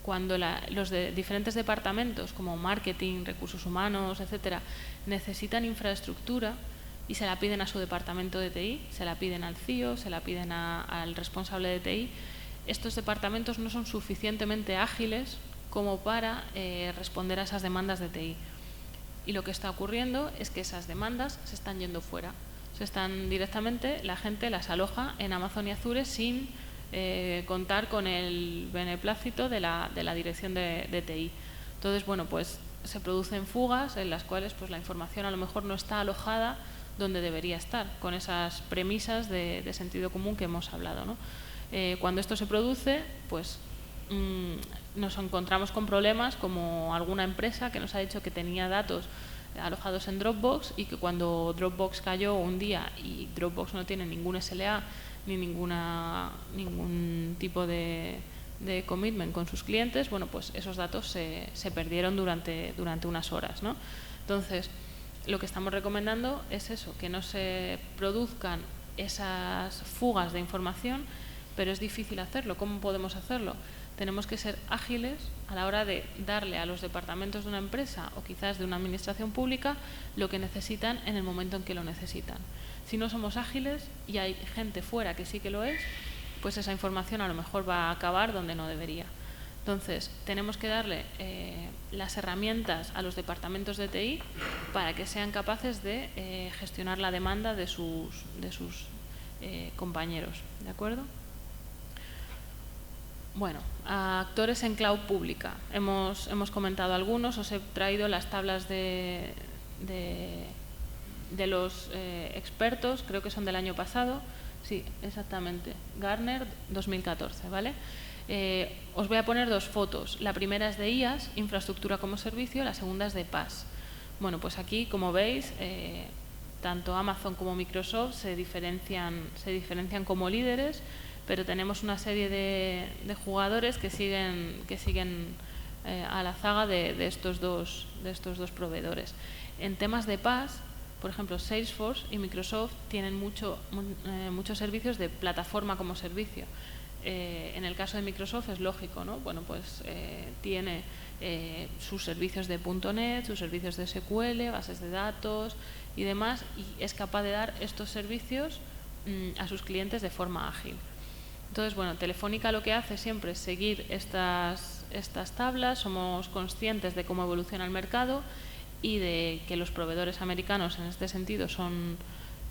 cuando los diferentes departamentos como marketing, recursos humanos, etcétera, necesitan infraestructura y se la piden a su departamento de TI, se la piden al CIO, se la piden al responsable de TI, estos departamentos no son suficientemente ágiles como para responder a esas demandas de TI. Y lo que está ocurriendo es que esas demandas se están yendo fuera. Directamente, la gente las aloja en Amazon y Azure sin contar con el beneplácito de la dirección de TI. Entonces, bueno, pues se producen fugas en las cuales pues la información a lo mejor no está alojada donde debería estar, con esas premisas de sentido común que hemos hablado, ¿no? Cuando esto se produce, pues nos encontramos con problemas como alguna empresa que nos ha dicho que tenía datos alojados en Dropbox y que cuando Dropbox cayó un día y Dropbox no tiene ningún SLA ni ningún tipo de de commitment con sus clientes, bueno, pues esos datos se perdieron durante unas horas, ¿no? Entonces, lo que estamos recomendando es eso, que no se produzcan esas fugas de información, pero es difícil hacerlo. ¿Cómo podemos hacerlo? Tenemos que ser ágiles a la hora de darle a los departamentos de una empresa o quizás de una administración pública lo que necesitan en el momento en que lo necesitan. Si no somos ágiles y hay gente fuera que sí que lo es, pues esa información a lo mejor va a acabar donde no debería. Entonces, tenemos que darle las herramientas a los departamentos de TI para que sean capaces de gestionar la demanda de sus compañeros, ¿de acuerdo? Bueno, actores en cloud pública. Hemos comentado algunos, os he traído las tablas de los expertos, creo que son del año pasado. Sí, exactamente, Gartner 2014, ¿vale? Os voy a poner dos fotos. La primera es de IaaS, infraestructura como servicio, la segunda es de PaaS. Bueno, pues aquí, como veis, tanto Amazon como Microsoft se diferencian como líderes, pero tenemos una serie de jugadores que siguen a la zaga de estos dos proveedores. En temas de PaaS, por ejemplo, Salesforce y Microsoft tienen muchos servicios de plataforma como servicio. En el caso de Microsoft es lógico, ¿no? Bueno, pues tiene sus servicios de .NET, sus servicios de SQL, bases de datos y demás, y es capaz de dar estos servicios a sus clientes de forma ágil. Entonces, bueno, Telefónica lo que hace siempre es seguir estas tablas, somos conscientes de cómo evoluciona el mercado y de que los proveedores americanos en este sentido son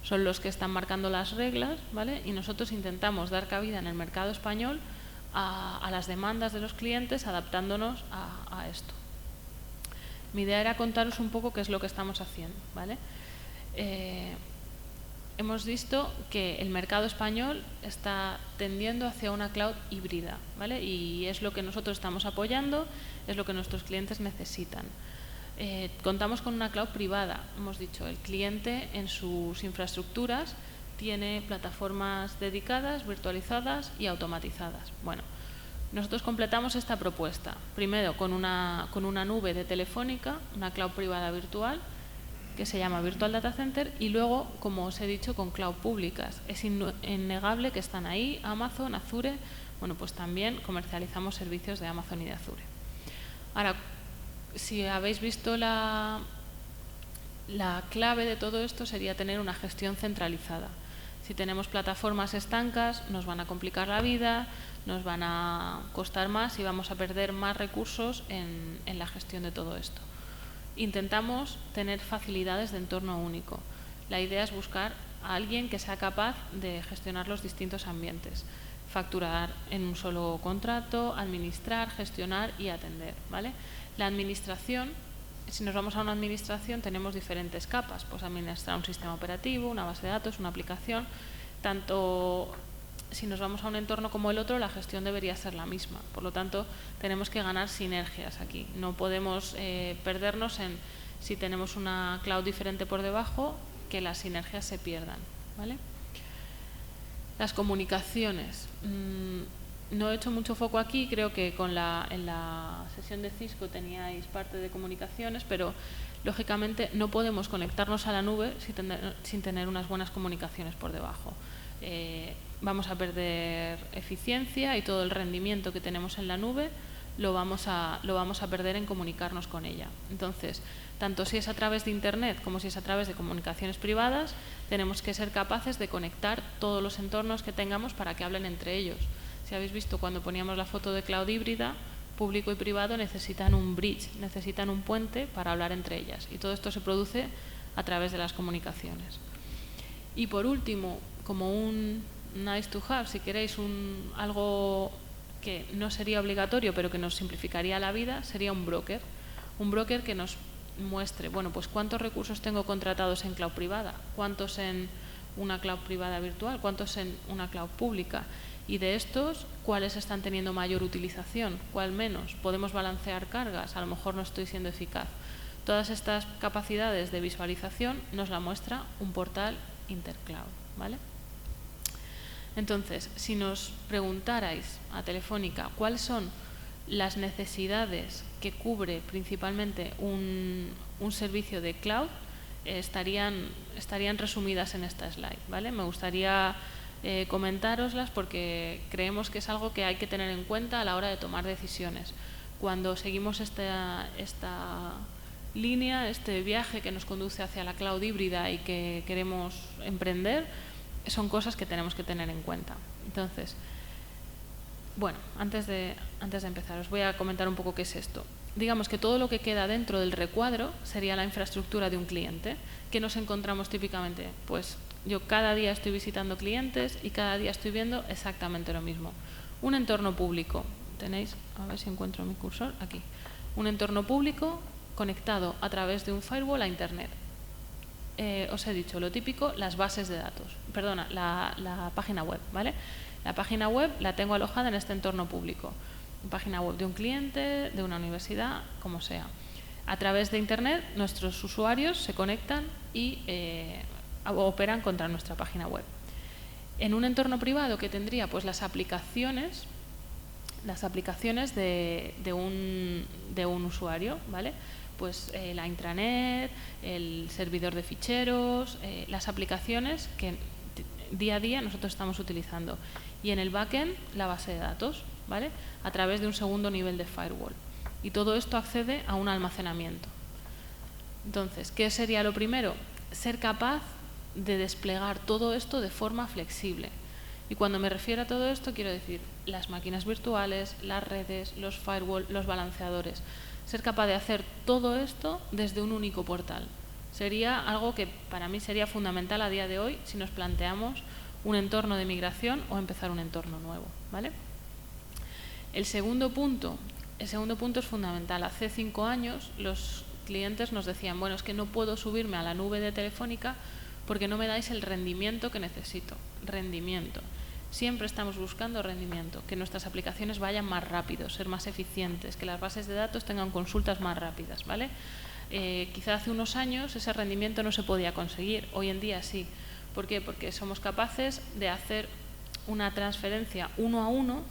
los que están marcando las reglas, ¿vale? Y nosotros intentamos dar cabida en el mercado español a las demandas de los clientes, adaptándonos a esto. Mi idea era contaros un poco qué es lo que estamos haciendo, ¿vale? Hemos visto que el mercado español está tendiendo hacia una cloud híbrida, ¿vale? Y es lo que nosotros estamos apoyando, es lo que nuestros clientes necesitan. Contamos con una cloud privada, hemos dicho, el cliente en sus infraestructuras tiene plataformas dedicadas, virtualizadas y automatizadas. Bueno, nosotros completamos esta propuesta, primero con una nube de Telefónica, una cloud privada virtual, que se llama Virtual Data Center, y luego, como os he dicho, con cloud públicas. Es innegable que están ahí Amazon, Azure, bueno, pues también comercializamos servicios de Amazon y de Azure. Ahora, si habéis visto la clave de todo esto sería tener una gestión centralizada. Si tenemos plataformas estancas, nos van a complicar la vida, nos van a costar más y vamos a perder más recursos en la gestión de todo esto. Intentamos tener facilidades de entorno único. La idea es buscar a alguien que sea capaz de gestionar los distintos ambientes, facturar en un solo contrato, administrar, gestionar y atender, ¿vale? La administración, si nos vamos a una administración, tenemos diferentes capas, pues administrar un sistema operativo, una base de datos, una aplicación. Tanto si nos vamos a un entorno como el otro, la gestión debería ser la misma. Por lo tanto, tenemos que ganar sinergias aquí. No podemos perdernos en, si tenemos una cloud diferente por debajo, que las sinergias se pierdan, ¿vale? Las comunicaciones. No he hecho mucho foco aquí, creo que en la sesión de Cisco teníais parte de comunicaciones, pero lógicamente no podemos conectarnos a la nube sin tener unas buenas comunicaciones por debajo. Vamos a perder eficiencia y todo el rendimiento que tenemos en la nube lo vamos a perder en comunicarnos con ella. Entonces, tanto si es a través de Internet como si es a través de comunicaciones privadas, tenemos que ser capaces de conectar todos los entornos que tengamos para que hablen entre ellos. Si habéis visto cuando poníamos la foto de cloud híbrida, público y privado necesitan un bridge, necesitan un puente para hablar entre ellas. Y todo esto se produce a través de las comunicaciones. Y por último, como un nice to have, si queréis, algo que no sería obligatorio pero que nos simplificaría la vida, sería un broker. Un broker que nos muestre, bueno, pues cuántos recursos tengo contratados en cloud privada, cuántos en una cloud privada virtual, cuántos en una cloud pública. Y de estos, ¿cuáles están teniendo mayor utilización? ¿Cuál menos? ¿Podemos balancear cargas? A lo mejor no estoy siendo eficaz. Todas estas capacidades de visualización nos la muestra un portal Intercloud, ¿vale? Entonces, si nos preguntarais a Telefónica cuáles son las necesidades que cubre principalmente un servicio de cloud, estarían resumidas en esta slide, ¿vale? Me gustaría comentároslas porque creemos que es algo que hay que tener en cuenta a la hora de tomar decisiones. Cuando seguimos esta línea, este viaje que nos conduce hacia la cloud híbrida y que queremos emprender, son cosas que tenemos que tener en cuenta. Entonces, bueno, antes de empezar, os voy a comentar un poco qué es esto. Digamos que todo lo que queda dentro del recuadro sería la infraestructura de un cliente. ¿Qué nos encontramos típicamente? Pues yo cada día estoy visitando clientes y cada día estoy viendo exactamente lo mismo. Un entorno público. Tenéis, a ver si encuentro mi cursor, aquí. Un entorno público conectado a través de un firewall a Internet. Os he dicho lo típico, las bases de datos. Perdona, la página web, ¿vale? La página web la tengo alojada en este entorno público. Página web de un cliente, de una universidad, como sea. A través de Internet, nuestros usuarios se conectan y operan contra nuestra página web. En un entorno privado, ¿qué tendría? Pues las aplicaciones de un usuario, ¿vale? Pues la intranet, el servidor de ficheros, las aplicaciones que día a día nosotros estamos utilizando. Y en el backend, la base de datos, ¿vale? A través de un segundo nivel de firewall. Y todo esto accede a un almacenamiento. Entonces, ¿qué sería lo primero? Ser capaz de desplegar todo esto de forma flexible. Y cuando me refiero a todo esto, quiero decir las máquinas virtuales, las redes, los firewall, los balanceadores. Ser capaz de hacer todo esto desde un único portal. Sería algo que para mí sería fundamental a día de hoy si nos planteamos un entorno de migración o empezar un entorno nuevo, ¿vale? El segundo punto es fundamental. Hace 5 años los clientes nos decían, bueno, es que no puedo subirme a la nube de Telefónica porque no me dais el rendimiento que necesito. Rendimiento. Siempre estamos buscando rendimiento, que nuestras aplicaciones vayan más rápido, ser más eficientes, que las bases de datos tengan consultas más rápidas, ¿vale? Quizá hace unos años ese rendimiento no se podía conseguir, hoy en día sí. ¿Por qué? Porque somos capaces de hacer una transferencia 1 a 1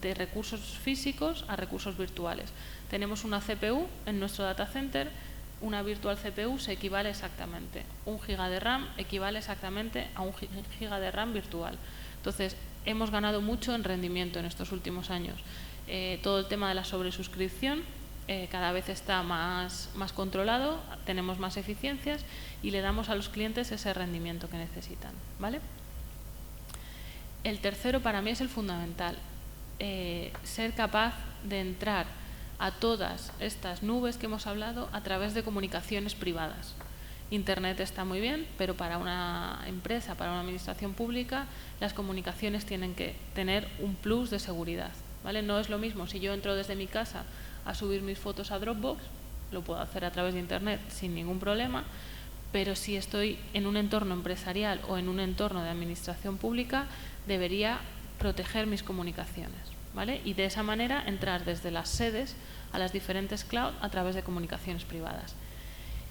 de recursos físicos a recursos virtuales. Tenemos una CPU en nuestro data center, una virtual CPU se equivale exactamente. 1 GB de RAM equivale exactamente a 1 GB de RAM virtual. Entonces, hemos ganado mucho en rendimiento en estos últimos años. Todo el tema de la sobresuscripción cada vez está más controlado, tenemos más eficiencias y le damos a los clientes ese rendimiento que necesitan, ¿vale? El tercero para mí es el fundamental, ser capaz de entrar a todas estas nubes que hemos hablado a través de comunicaciones privadas. Internet está muy bien, pero para una empresa, para una administración pública, las comunicaciones tienen que tener un plus de seguridad, ¿vale? No es lo mismo si yo entro desde mi casa a subir mis fotos a Dropbox, lo puedo hacer a través de Internet sin ningún problema, pero si estoy en un entorno empresarial o en un entorno de administración pública, debería proteger mis comunicaciones, ¿vale? Y de esa manera entrar desde las sedes a las diferentes cloud a través de comunicaciones privadas.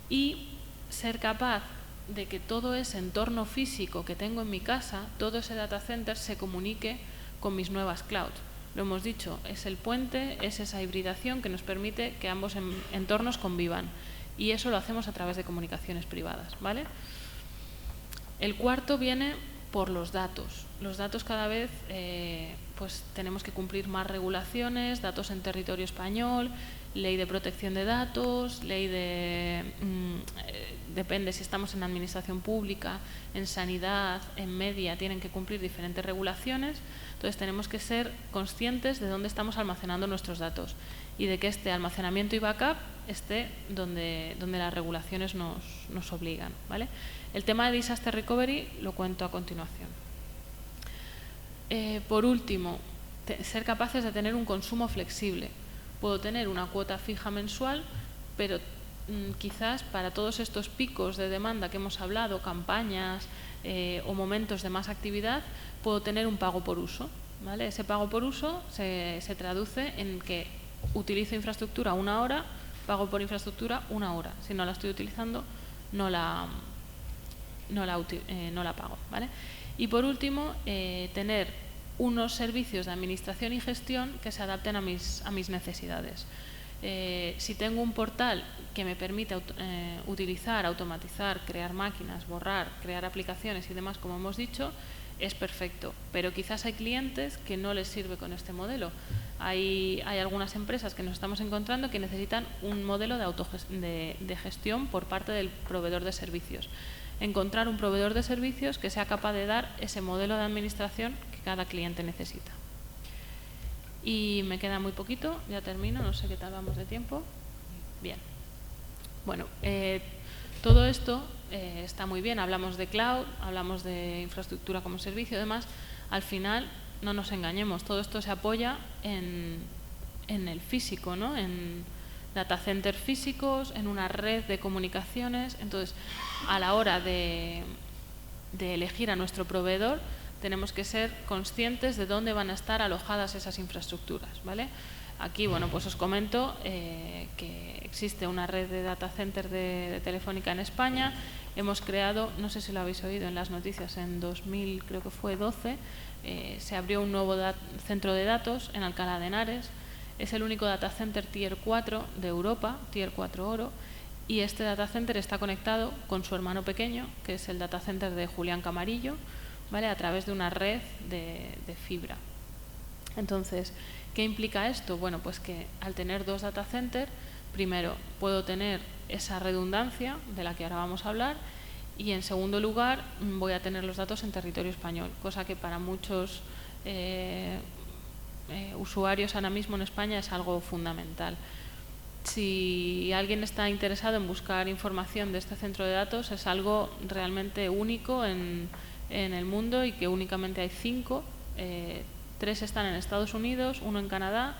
Y ser capaz de que todo ese entorno físico que tengo en mi casa, todo ese data center se comunique con mis nuevas clouds. Lo hemos dicho, es el puente, es esa hibridación que nos permite que ambos entornos convivan. Y eso lo hacemos a través de comunicaciones privadas, ¿vale? El cuarto viene por los datos. Los datos cada vez pues tenemos que cumplir más regulaciones, datos en territorio español, ley de protección de datos, ley de... depende si estamos en administración pública, en sanidad, en media, tienen que cumplir diferentes regulaciones. Entonces tenemos que ser conscientes de dónde estamos almacenando nuestros datos y de que este almacenamiento y backup esté donde las regulaciones nos obligan, ¿vale? El tema de Disaster Recovery lo cuento a continuación. Por último, ser capaces de tener un consumo flexible. Puedo tener una cuota fija mensual, pero quizás para todos estos picos de demanda que hemos hablado, campañas o momentos de más actividad, puedo tener un pago por uso, ¿vale? Ese pago por uso se traduce en que utilizo infraestructura 1 hora, pago por infraestructura 1 hora. Si no la estoy utilizando, no la pago, ¿vale? Y por último, tener unos servicios de administración y gestión que se adapten a mis necesidades. Si tengo un portal que me permite utilizar, automatizar, crear máquinas, borrar, crear aplicaciones y demás, como hemos dicho, es perfecto. Pero quizás hay clientes que no les sirve con este modelo. Hay algunas empresas que nos estamos encontrando que necesitan un modelo de gestión por parte del proveedor de servicios. Encontrar un proveedor de servicios que sea capaz de dar ese modelo de administración que cada cliente necesita. Y me queda muy poquito, ya termino, no sé qué tal vamos de tiempo. Bien. Bueno, todo esto está muy bien, hablamos de cloud, hablamos de infraestructura como servicio, además, al final, no nos engañemos, todo esto se apoya en el físico, ¿no? En data centers físicos, en una red de comunicaciones. Entonces, a la hora de elegir a nuestro proveedor, tenemos que ser conscientes de dónde van a estar alojadas esas infraestructuras, ¿vale? Aquí, bueno, pues os comento que existe una red de data center de Telefónica en España. Hemos creado, no sé si lo habéis oído en las noticias, en 2000, creo que fue 12, se abrió un nuevo centro de datos en Alcalá de Henares. Es el único data center Tier 4 de Europa, Tier 4 Oro, y este data center está conectado con su hermano pequeño, que es el data center de Julián Camarillo, ¿vale? A través de una red de fibra. Entonces, ¿qué implica esto? Bueno, pues que al tener dos data centers, primero puedo tener esa redundancia de la que ahora vamos a hablar, y en segundo lugar voy a tener los datos en territorio español, cosa que para muchos usuarios ahora mismo en España es algo fundamental. Si alguien está interesado en buscar información de este centro de datos, es algo realmente único en el mundo y que únicamente hay 5, 3 están en Estados Unidos, 1 en Canadá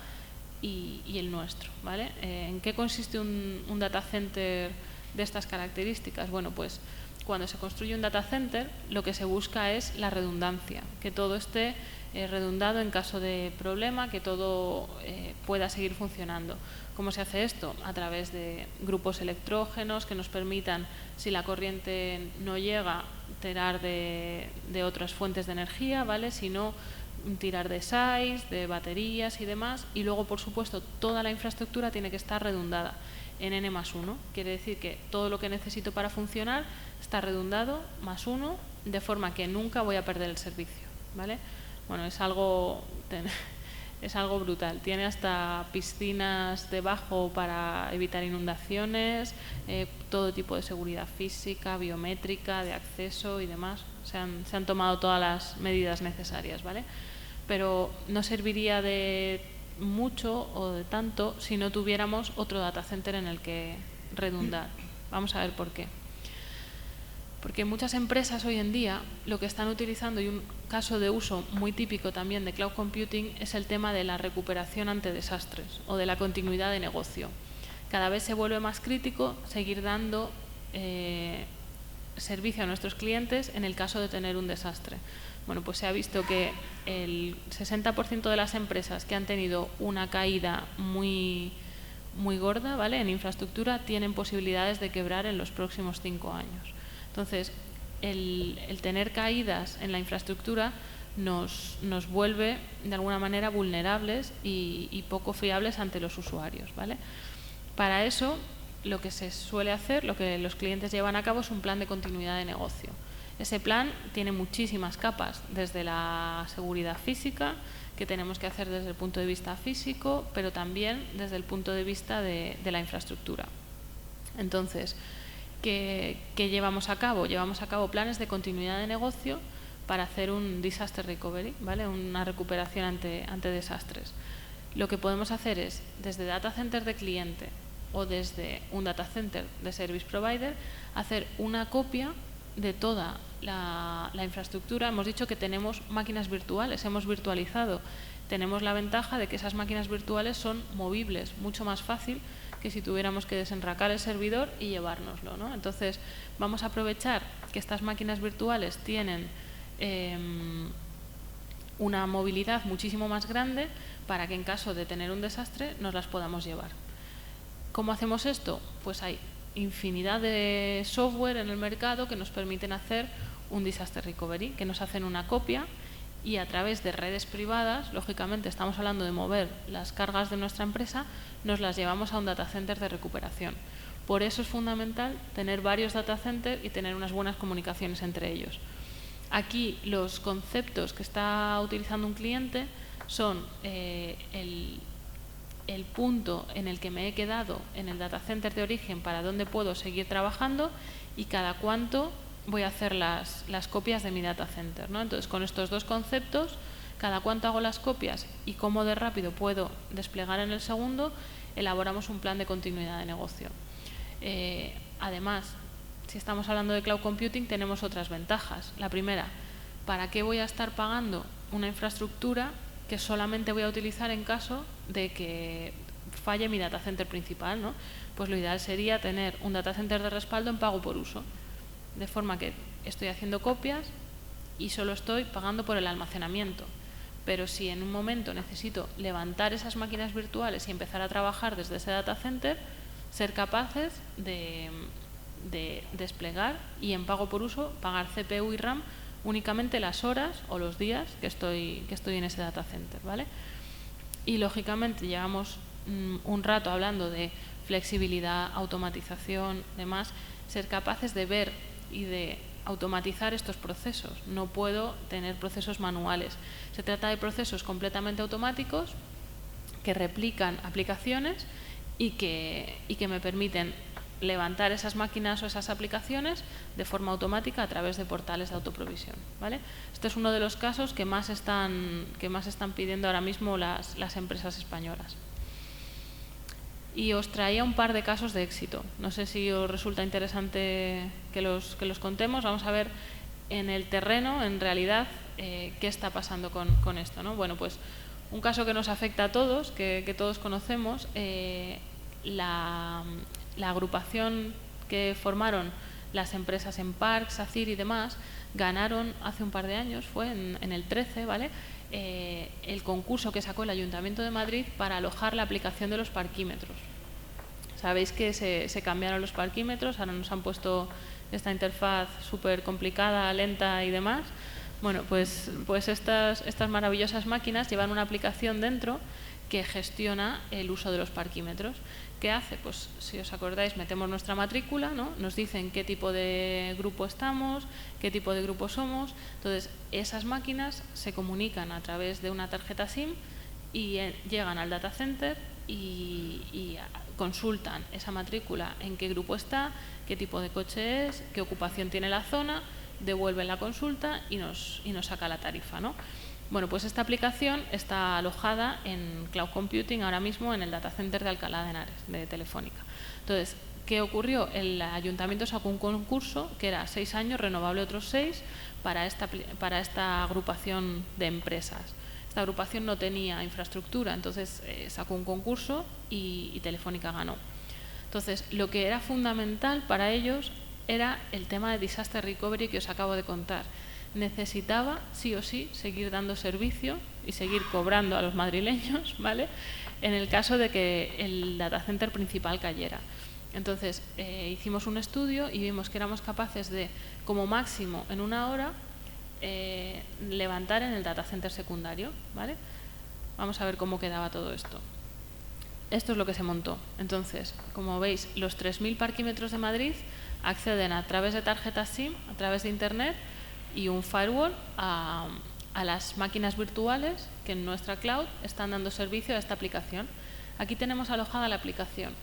y el nuestro, ¿vale? ¿En qué consiste un data center de estas características? Bueno, pues cuando se construye un data center, lo que se busca es la redundancia, que todo esté redundado en caso de problema, que todo pueda seguir funcionando. ¿Cómo se hace esto? A través de grupos electrógenos que nos permitan, si la corriente no llega, tirar de otras fuentes de energía, ¿vale? Si no, tirar de SAIs, de baterías y demás. Y luego, por supuesto, toda la infraestructura tiene que estar redundada en N+1. Quiere decir que todo lo que necesito para funcionar está redundado +1, de forma que nunca voy a perder el servicio, ¿vale? Bueno, es algo brutal. Tiene hasta piscinas debajo para evitar inundaciones, todo tipo de seguridad física, biométrica, de acceso y demás. Se han tomado todas las medidas necesarias, ¿vale? Pero no serviría de mucho o de tanto si no tuviéramos otro data center en el que redundar. Vamos a ver por qué. Porque muchas empresas hoy en día lo que están utilizando, y un caso de uso muy típico también de cloud computing, es el tema de la recuperación ante desastres o de la continuidad de negocio. Cada vez se vuelve más crítico seguir dando servicio a nuestros clientes en el caso de tener un desastre. Bueno, pues se ha visto que el 60% de las empresas que han tenido una caída muy gorda, ¿vale?, en infraestructura, tienen posibilidades de quebrar en los próximos 5 años. Entonces, el tener caídas en la infraestructura nos vuelve de alguna manera vulnerables y poco fiables ante los usuarios, ¿vale? Para eso, lo que se suele hacer, lo que los clientes llevan a cabo, es un plan de continuidad de negocio. Ese plan tiene muchísimas capas, desde la seguridad física, que tenemos que hacer desde el punto de vista físico, pero también desde el punto de vista de la infraestructura. Entonces, ¿qué llevamos a cabo? Llevamos a cabo planes de continuidad de negocio para hacer un disaster recovery, ¿vale?, una recuperación ante desastres. Lo que podemos hacer es, desde data center de cliente o desde un data center de service provider, hacer una copia de toda la infraestructura. Hemos dicho que tenemos máquinas virtuales, hemos virtualizado. Tenemos la ventaja de que esas máquinas virtuales son movibles, mucho más fácil que si tuviéramos que desenracar el servidor y llevárnoslo, ¿no? Entonces, vamos a aprovechar que estas máquinas virtuales tienen una movilidad muchísimo más grande para que en caso de tener un desastre nos las podamos llevar. ¿Cómo hacemos esto? Pues hay infinidad de software en el mercado que nos permiten hacer un disaster recovery, que nos hacen una copia y a través de redes privadas, lógicamente estamos hablando de mover las cargas de nuestra empresa, nos las llevamos a un data center de recuperación. Por eso es fundamental tener varios data centers y tener unas buenas comunicaciones entre ellos. Aquí los conceptos que está utilizando un cliente son el punto en el que me he quedado en el data center de origen para dónde puedo seguir trabajando y cada cuánto voy a hacer las copias de mi data center, ¿no? Entonces, con estos dos conceptos, cada cuánto hago las copias y cómo de rápido puedo desplegar en el segundo, elaboramos un plan de continuidad de negocio. Además, si estamos hablando de cloud computing, tenemos otras ventajas. La primera, ¿para qué voy a estar pagando una infraestructura que solamente voy a utilizar en caso de que falle mi data center principal, ¿no? Pues lo ideal sería tener un data center de respaldo en pago por uso, de forma que estoy haciendo copias y solo estoy pagando por el almacenamiento. Pero si en un momento necesito levantar esas máquinas virtuales y empezar a trabajar desde ese data center, ser capaces de desplegar y en pago por uso pagar CPU y RAM únicamente las horas o los días que estoy en ese data center, ¿vale? Y lógicamente llevamos un rato hablando de flexibilidad, automatización, demás, ser capaces de ver y de automatizar estos procesos. No puedo tener procesos manuales. Se trata de procesos completamente automáticos que replican aplicaciones y que me permiten levantar esas máquinas o esas aplicaciones de forma automática a través de portales de autoprovisión, ¿vale? Este es uno de los casos que más están pidiendo ahora mismo las empresas españolas. Y os traía un par de casos de éxito. No sé si os resulta interesante que los contemos. Vamos a ver en el terreno, en realidad, qué está pasando con esto, ¿no? Bueno, pues un caso que nos afecta a todos, que todos conocemos, la agrupación que formaron las empresas en Parc, SACIR y demás, ganaron hace un par de años, fue en el 13, ¿vale? El concurso que sacó el Ayuntamiento de Madrid para alojar la aplicación de los parquímetros. Sabéis que se cambiaron los parquímetros, ahora nos han puesto esta interfaz súper complicada, lenta y demás. Bueno, pues estas maravillosas máquinas llevan una aplicación dentro que gestiona el uso de los parquímetros. ¿Qué hace? Pues si os acordáis, metemos nuestra matrícula, ¿no? Nos dicen qué tipo de grupo estamos, qué tipo de grupo somos. Entonces, esas máquinas se comunican a través de una tarjeta SIM y llegan al data center y consultan esa matrícula, en qué grupo está, qué tipo de coche es, qué ocupación tiene la zona, devuelven la consulta y nos saca la tarifa, ¿no? Bueno, pues esta aplicación está alojada en Cloud Computing ahora mismo en el data center de Alcalá de Henares, de Telefónica. Entonces, ¿qué ocurrió? El ayuntamiento sacó un concurso que era 6 años, renovable otros 6, para esta agrupación de empresas. Esta agrupación no tenía infraestructura, entonces sacó un concurso y Telefónica ganó. Entonces, lo que era fundamental para ellos era el tema de disaster recovery que os acabo de contar. Necesitaba, sí o sí, seguir dando servicio y seguir cobrando a los madrileños, ¿vale? En el caso de que el data center principal cayera. Entonces, hicimos un estudio y vimos que éramos capaces de, como máximo en 1 hora, levantar en el data center secundario, ¿vale? Vamos a ver cómo quedaba todo esto. Esto es lo que se montó. Entonces, como veis, los 3.000 parquímetros de Madrid acceden a través de tarjetas SIM, a través de Internet y un firewall a las máquinas virtuales que en nuestra cloud están dando servicio a esta aplicación. Aquí tenemos alojada la aplicación.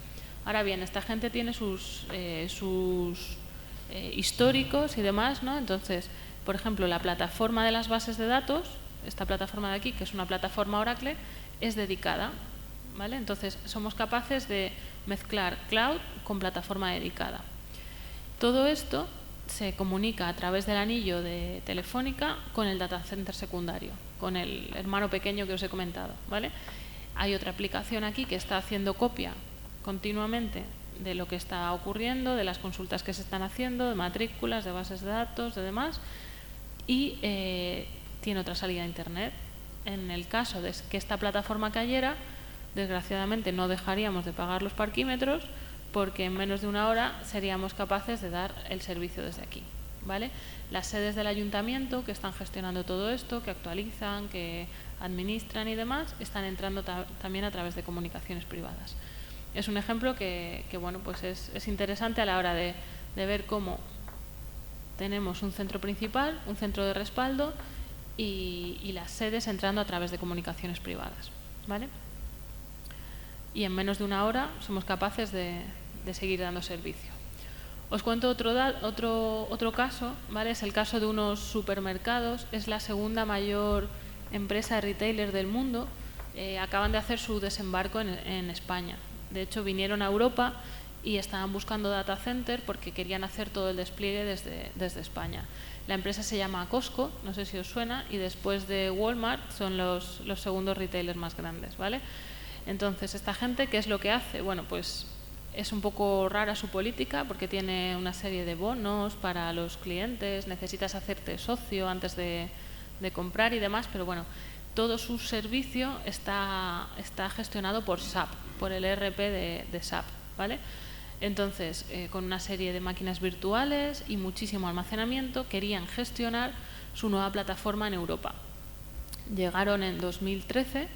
Ahora bien, esta gente tiene sus históricos y demás, ¿no? Entonces, por ejemplo, la plataforma de las bases de datos, esta plataforma de aquí, que es una plataforma Oracle, es dedicada, ¿vale? Entonces, somos capaces de mezclar cloud con plataforma dedicada. Todo esto se comunica a través del anillo de Telefónica con el data center secundario, con el hermano pequeño que os he comentado, ¿vale? Hay otra aplicación aquí que está haciendo copia continuamente de lo que está ocurriendo, de las consultas que se están haciendo, de matrículas, de bases de datos, de demás, y tiene otra salida a Internet. En el caso de que esta plataforma cayera, desgraciadamente no dejaríamos de pagar los parquímetros, porque en menos de 1 hora seríamos capaces de dar el servicio desde aquí, ¿vale? Las sedes del ayuntamiento que están gestionando todo esto, que actualizan, que administran y demás, están entrando también a través de comunicaciones privadas. Es un ejemplo que bueno, pues es interesante a la hora de ver cómo tenemos un centro principal, un centro de respaldo y las sedes entrando a través de comunicaciones privadas, ¿vale? Y en menos de una hora somos capaces de seguir dando servicio. Os cuento otro caso, ¿vale? Es el caso de unos supermercados. Es la segunda mayor empresa de retailer del mundo. Acaban de hacer su desembarco en España. De hecho, vinieron a Europa y estaban buscando data center porque querían hacer todo el despliegue desde España. La empresa se llama Costco, no sé si os suena, y después de Walmart son los segundos retailers más grandes, ¿vale? Entonces, esta gente, ¿qué es lo que hace? Bueno, pues es un poco rara su política porque tiene una serie de bonos para los clientes, necesitas hacerte socio antes de comprar y demás, pero bueno, todo su servicio está gestionado por SAP, por el ERP de SAP, ¿vale? Entonces, con una serie de máquinas virtuales y muchísimo almacenamiento, querían gestionar su nueva plataforma en Europa. Llegaron en 2013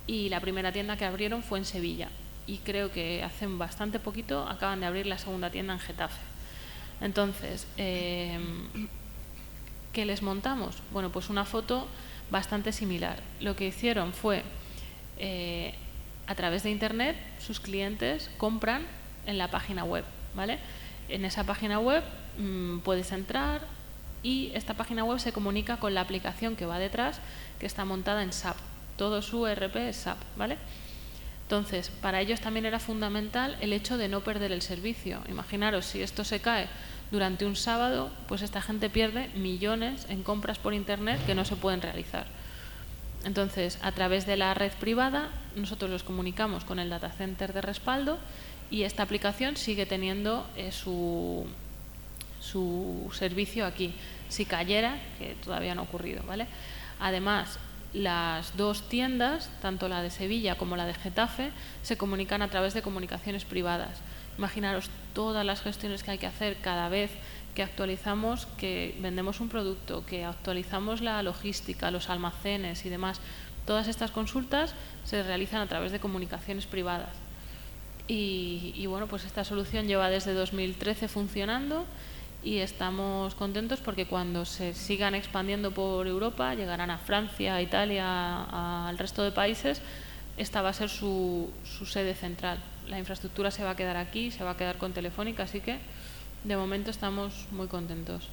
y la primera tienda que abrieron fue en Sevilla. Y creo que hace bastante poquito acaban de abrir la segunda tienda en Getafe. Entonces, ¿qué les montamos? Bueno, pues una foto bastante similar. Lo que hicieron fue, a través de Internet, sus clientes compran en la página web, ¿vale? En esa página web puedes entrar y esta página web se comunica con la aplicación que va detrás, que está montada en SAP. Todo su ERP es SAP, ¿vale? Entonces, para ellos también era fundamental el hecho de no perder el servicio. Imaginaros, si esto se cae durante un sábado, pues esta gente pierde millones en compras por Internet que no se pueden realizar. Entonces, a través de la red privada, nosotros los comunicamos con el data center de respaldo y esta aplicación sigue teniendo su servicio aquí. Si cayera, que todavía no ha ocurrido, ¿vale? Además, las dos tiendas, tanto la de Sevilla como la de Getafe, se comunican a través de comunicaciones privadas. Imaginaros todas las gestiones que hay que hacer cada vez que actualizamos, que vendemos un producto, que actualizamos la logística, los almacenes y demás. Todas estas consultas se realizan a través de comunicaciones privadas. Y bueno, pues esta solución lleva desde 2013 funcionando y estamos contentos porque cuando se sigan expandiendo por Europa, llegarán a Francia, a Italia, al resto de países, esta va a ser su sede central. La infraestructura se va a quedar aquí, se va a quedar con Telefónica, así que de momento estamos muy contentos.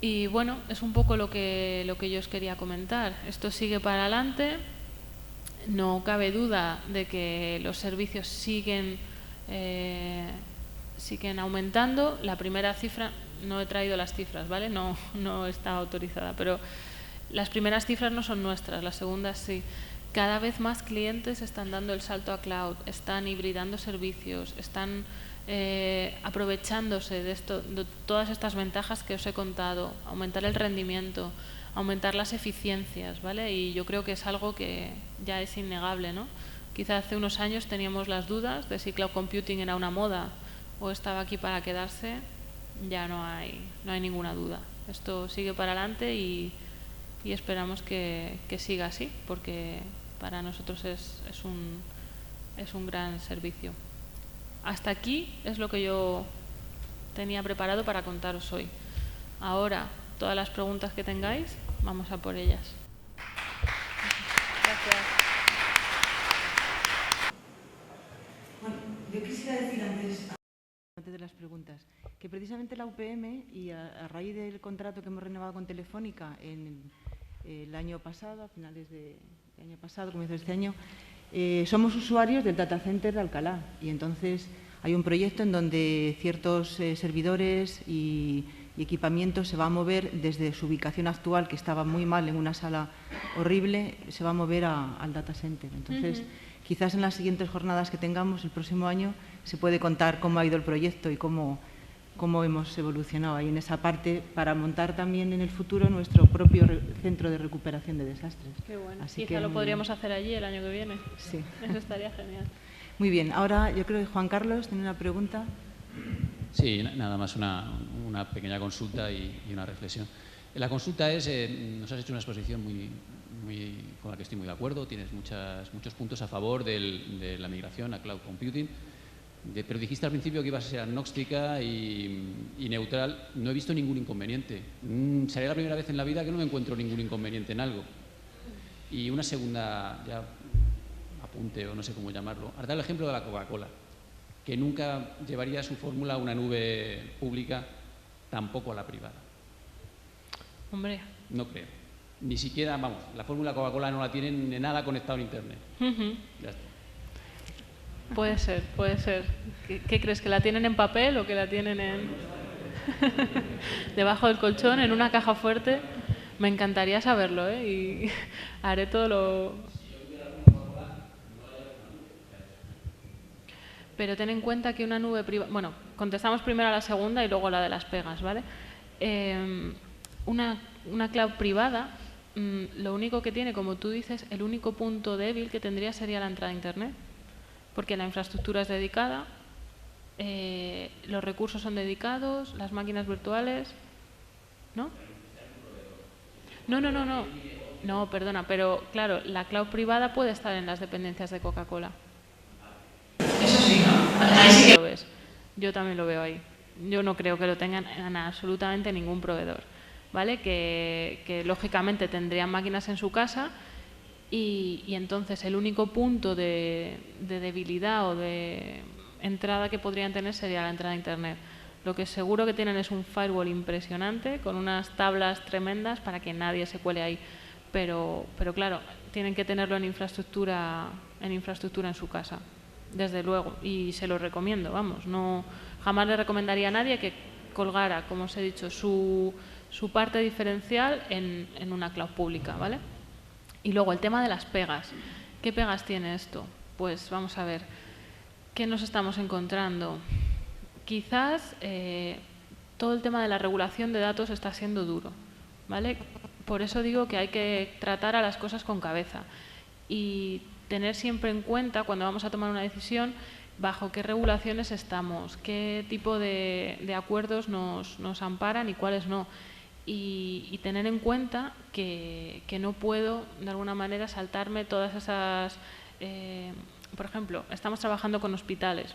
Y bueno, es un poco lo que yo os quería comentar. Esto sigue para adelante. No cabe duda de que los servicios siguen aumentando. La primera cifra, no he traído las cifras, ¿vale? No está autorizada, pero las primeras cifras no son nuestras, las segundas sí. Cada vez más clientes están dando el salto a cloud, están hibridando servicios, están aprovechándose de todas estas ventajas que os he contado, aumentar el rendimiento, aumentar las eficiencias, ¿vale? Y yo creo que es algo que ya es innegable, ¿no? Quizá hace unos años teníamos las dudas de si cloud computing era una moda o estaba aquí para quedarse. Ya no hay ninguna duda. Esto sigue para adelante y esperamos que siga así, porque para nosotros es un gran servicio. Hasta aquí es lo que yo tenía preparado para contaros hoy. Ahora, todas las preguntas que tengáis, vamos a por ellas. Gracias. Bueno, yo quisiera decir antes de las preguntas, que precisamente la UPM, y a raíz del contrato que hemos renovado con Telefónica el año pasado, a finales del año pasado, comienzo de este año, somos usuarios del data center de Alcalá y entonces hay un proyecto en donde ciertos servidores y equipamientos se va a mover desde su ubicación actual, que estaba muy mal en una sala horrible, se va a mover al data center. Entonces, quizás en las siguientes jornadas que tengamos el próximo año se puede contar cómo ha ido el proyecto y cómo hemos evolucionado ahí en esa parte para montar también en el futuro nuestro propio centro de recuperación de desastres. Qué bueno. Así Quizá lo podríamos hacer allí el año que viene. Sí. Eso estaría genial. Muy bien. Ahora yo creo que Juan Carlos tiene una pregunta. Sí, nada más una una pequeña consulta y una reflexión. La consulta es, nos has hecho una exposición con la que estoy muy de acuerdo, tienes muchos puntos a favor de la migración a cloud computing, pero dijiste al principio que ibas a ser agnóstica y neutral. No he visto ningún inconveniente. Sería la primera vez en la vida que no me encuentro ningún inconveniente en algo. Y una segunda apunte, o no sé cómo llamarlo. Has dado el ejemplo de la Coca-Cola, que nunca llevaría su fórmula a una nube pública, tampoco a la privada. Hombre. No creo. Ni siquiera, vamos, la fórmula Coca-Cola no la tienen de nada conectado a Internet. Ya está. Puede ser, puede ser. ¿Qué crees? ¿Que la tienen en papel o que la tienen debajo del colchón, en una caja fuerte? Me encantaría saberlo, ¿eh? Y haré todo lo... Pero ten en cuenta que una nube privada... Bueno, contestamos primero a la segunda y luego a la de las pegas, ¿vale? Una cloud privada, lo único que tiene, como tú dices, el único punto débil que tendría sería la entrada a Internet. Porque la infraestructura es dedicada, los recursos son dedicados, las máquinas virtuales... ¿No? No. No, perdona, pero claro, la cloud privada puede estar en las dependencias de Coca-Cola. Eso sí, ¿no? Ahí sí que Lo ves. Yo también lo veo ahí. Yo no creo que lo tengan en absolutamente ningún proveedor, ¿vale? Que lógicamente tendrían máquinas en su casa y entonces el único punto de debilidad o de entrada que podrían tener sería la entrada a Internet. Lo que seguro que tienen es un firewall impresionante con unas tablas tremendas para que nadie se cuele ahí. Pero claro, tienen que tenerlo en infraestructura en su casa, desde luego. Y se lo recomiendo, vamos. No, jamás le recomendaría a nadie que colgara, como os he dicho, su parte diferencial en una cloud pública, ¿vale? Y luego el tema de las pegas. ¿Qué pegas tiene esto? Pues vamos a ver. ¿Qué nos estamos encontrando? Quizás todo el tema de la regulación de datos está siendo duro, ¿vale? Por eso digo que hay que tratar a las cosas con cabeza y tener siempre en cuenta, cuando vamos a tomar una decisión, bajo qué regulaciones estamos, qué tipo de acuerdos nos amparan y cuáles no. Y tener en cuenta que no puedo, de alguna manera, saltarme todas esas... por ejemplo, estamos trabajando con hospitales.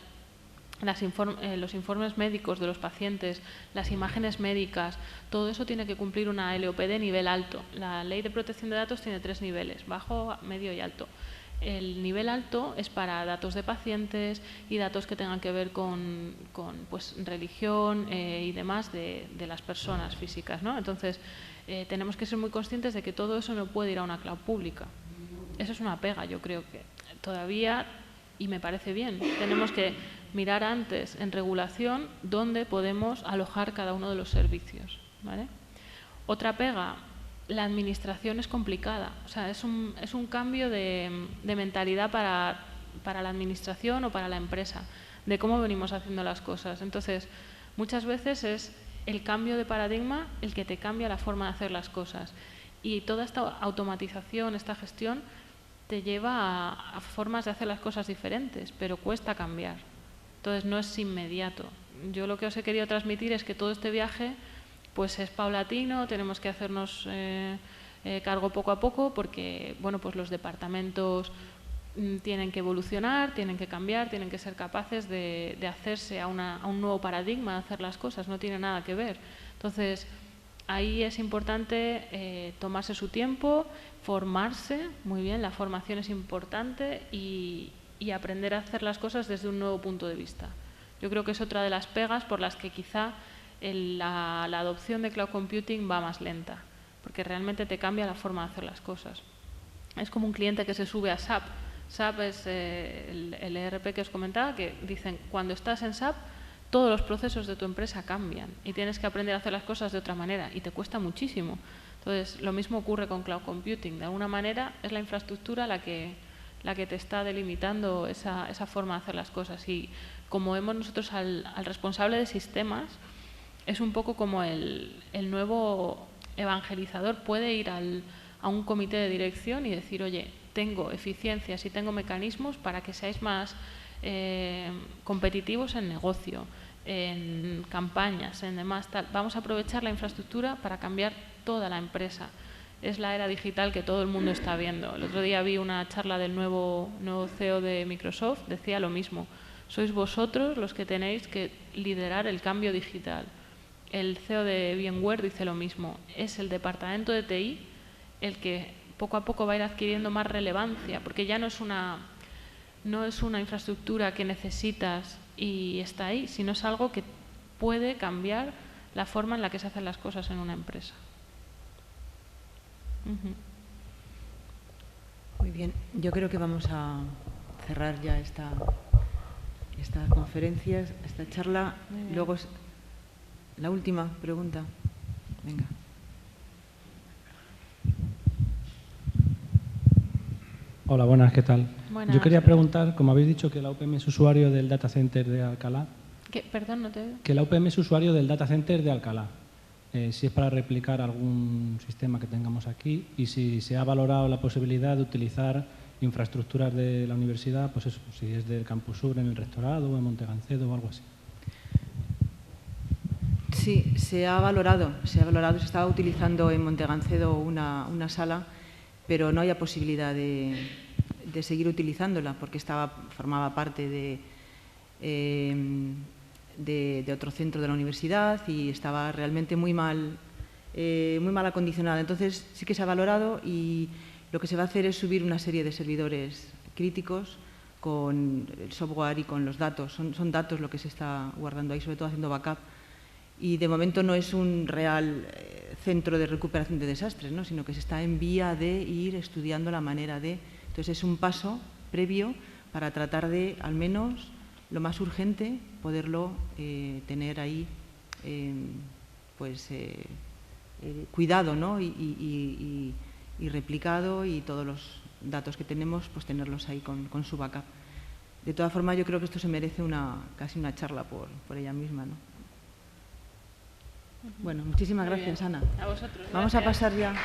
Los informes médicos de los pacientes, las imágenes médicas, todo eso tiene que cumplir una LOPD nivel alto. La Ley de Protección de Datos tiene 3 niveles, bajo, medio y alto. El nivel alto es para datos de pacientes y datos que tengan que ver con pues, religión y demás de las personas físicas, ¿no? Entonces, tenemos que ser muy conscientes de que todo eso no puede ir a una cloud pública. Eso es una pega, yo creo que todavía, y me parece bien, tenemos que mirar antes en regulación dónde podemos alojar cada uno de los servicios, ¿vale? Otra pega, la administración es complicada, o sea, es un cambio de mentalidad para la administración o para la empresa, de cómo venimos haciendo las cosas. Entonces, muchas veces es el cambio de paradigma el que te cambia la forma de hacer las cosas. Y toda esta automatización, esta gestión, te lleva a formas de hacer las cosas diferentes, pero cuesta cambiar. Entonces, no es inmediato. Yo lo que os he querido transmitir es que todo este viaje pues es paulatino, tenemos que hacernos cargo poco a poco porque bueno, pues los departamentos tienen que evolucionar, tienen que cambiar, tienen que ser capaces de hacerse a un nuevo paradigma de hacer las cosas, no tiene nada que ver. Entonces, ahí es importante tomarse su tiempo, formarse, muy bien, la formación es importante y aprender a hacer las cosas desde un nuevo punto de vista. Yo creo que es otra de las pegas por las que quizá la adopción de cloud computing va más lenta, porque realmente te cambia la forma de hacer las cosas. Es como un cliente que se sube a SAP. SAP es el ERP que os comentaba, que dicen, cuando estás en SAP, todos los procesos de tu empresa cambian y tienes que aprender a hacer las cosas de otra manera y te cuesta muchísimo. Entonces, lo mismo ocurre con cloud computing. De alguna manera es la infraestructura la que te está delimitando esa forma de hacer las cosas. Y como vemos nosotros al responsable de sistemas, es un poco como el nuevo evangelizador puede ir a un comité de dirección y decir, oye, tengo eficiencias y tengo mecanismos para que seáis más competitivos en negocio. en campañas, en demás, tal. Vamos a aprovechar la infraestructura para cambiar toda la empresa. Es la era digital que todo el mundo está viendo. El otro día vi una charla del nuevo CEO de Microsoft, decía lo mismo. Sois vosotros los que tenéis que liderar el cambio digital. El CEO de VMware dice lo mismo. Es el departamento de TI el que poco a poco va a ir adquiriendo más relevancia, porque ya no es una infraestructura que necesitas y está ahí, sino es algo que puede cambiar la forma en la que se hacen las cosas en una empresa. Muy bien, yo creo que vamos a cerrar ya esta conferencia, esta charla. Luego la última pregunta. Venga. Hola, buenas, ¿qué tal? Buenas. Yo quería preguntar, como habéis dicho que la UPM es usuario del data center de Alcalá. Perdón, no te oigo. Que la UPM es usuario del data center de Alcalá. Si es para replicar algún sistema que tengamos aquí y si se ha valorado la posibilidad de utilizar infraestructuras de la universidad, pues eso, si es del Campus Sur en el Rectorado o en Montegancedo o algo así. Sí, se ha valorado, se estaba utilizando en Montegancedo una sala, pero no había posibilidad de seguir utilizándola porque formaba parte de otro centro de la universidad y estaba realmente muy mal acondicionada. Entonces sí que se ha valorado y lo que se va a hacer es subir una serie de servidores críticos con el software y con los datos. Son datos lo que se está guardando ahí, sobre todo haciendo backup. Y de momento no es un real centro de recuperación de desastres, ¿no? Sino que se está en vía de ir estudiando la manera de... Entonces es un paso previo para tratar de, al menos, lo más urgente, poderlo tener ahí cuidado, ¿no? y replicado, y todos los datos que tenemos, pues tenerlos ahí con su backup. De todas formas, yo creo que esto se merece casi una charla por ella misma, ¿no? Bueno, muchísimas gracias, Ana. A vosotros. Vamos a Gracias. pasar ya.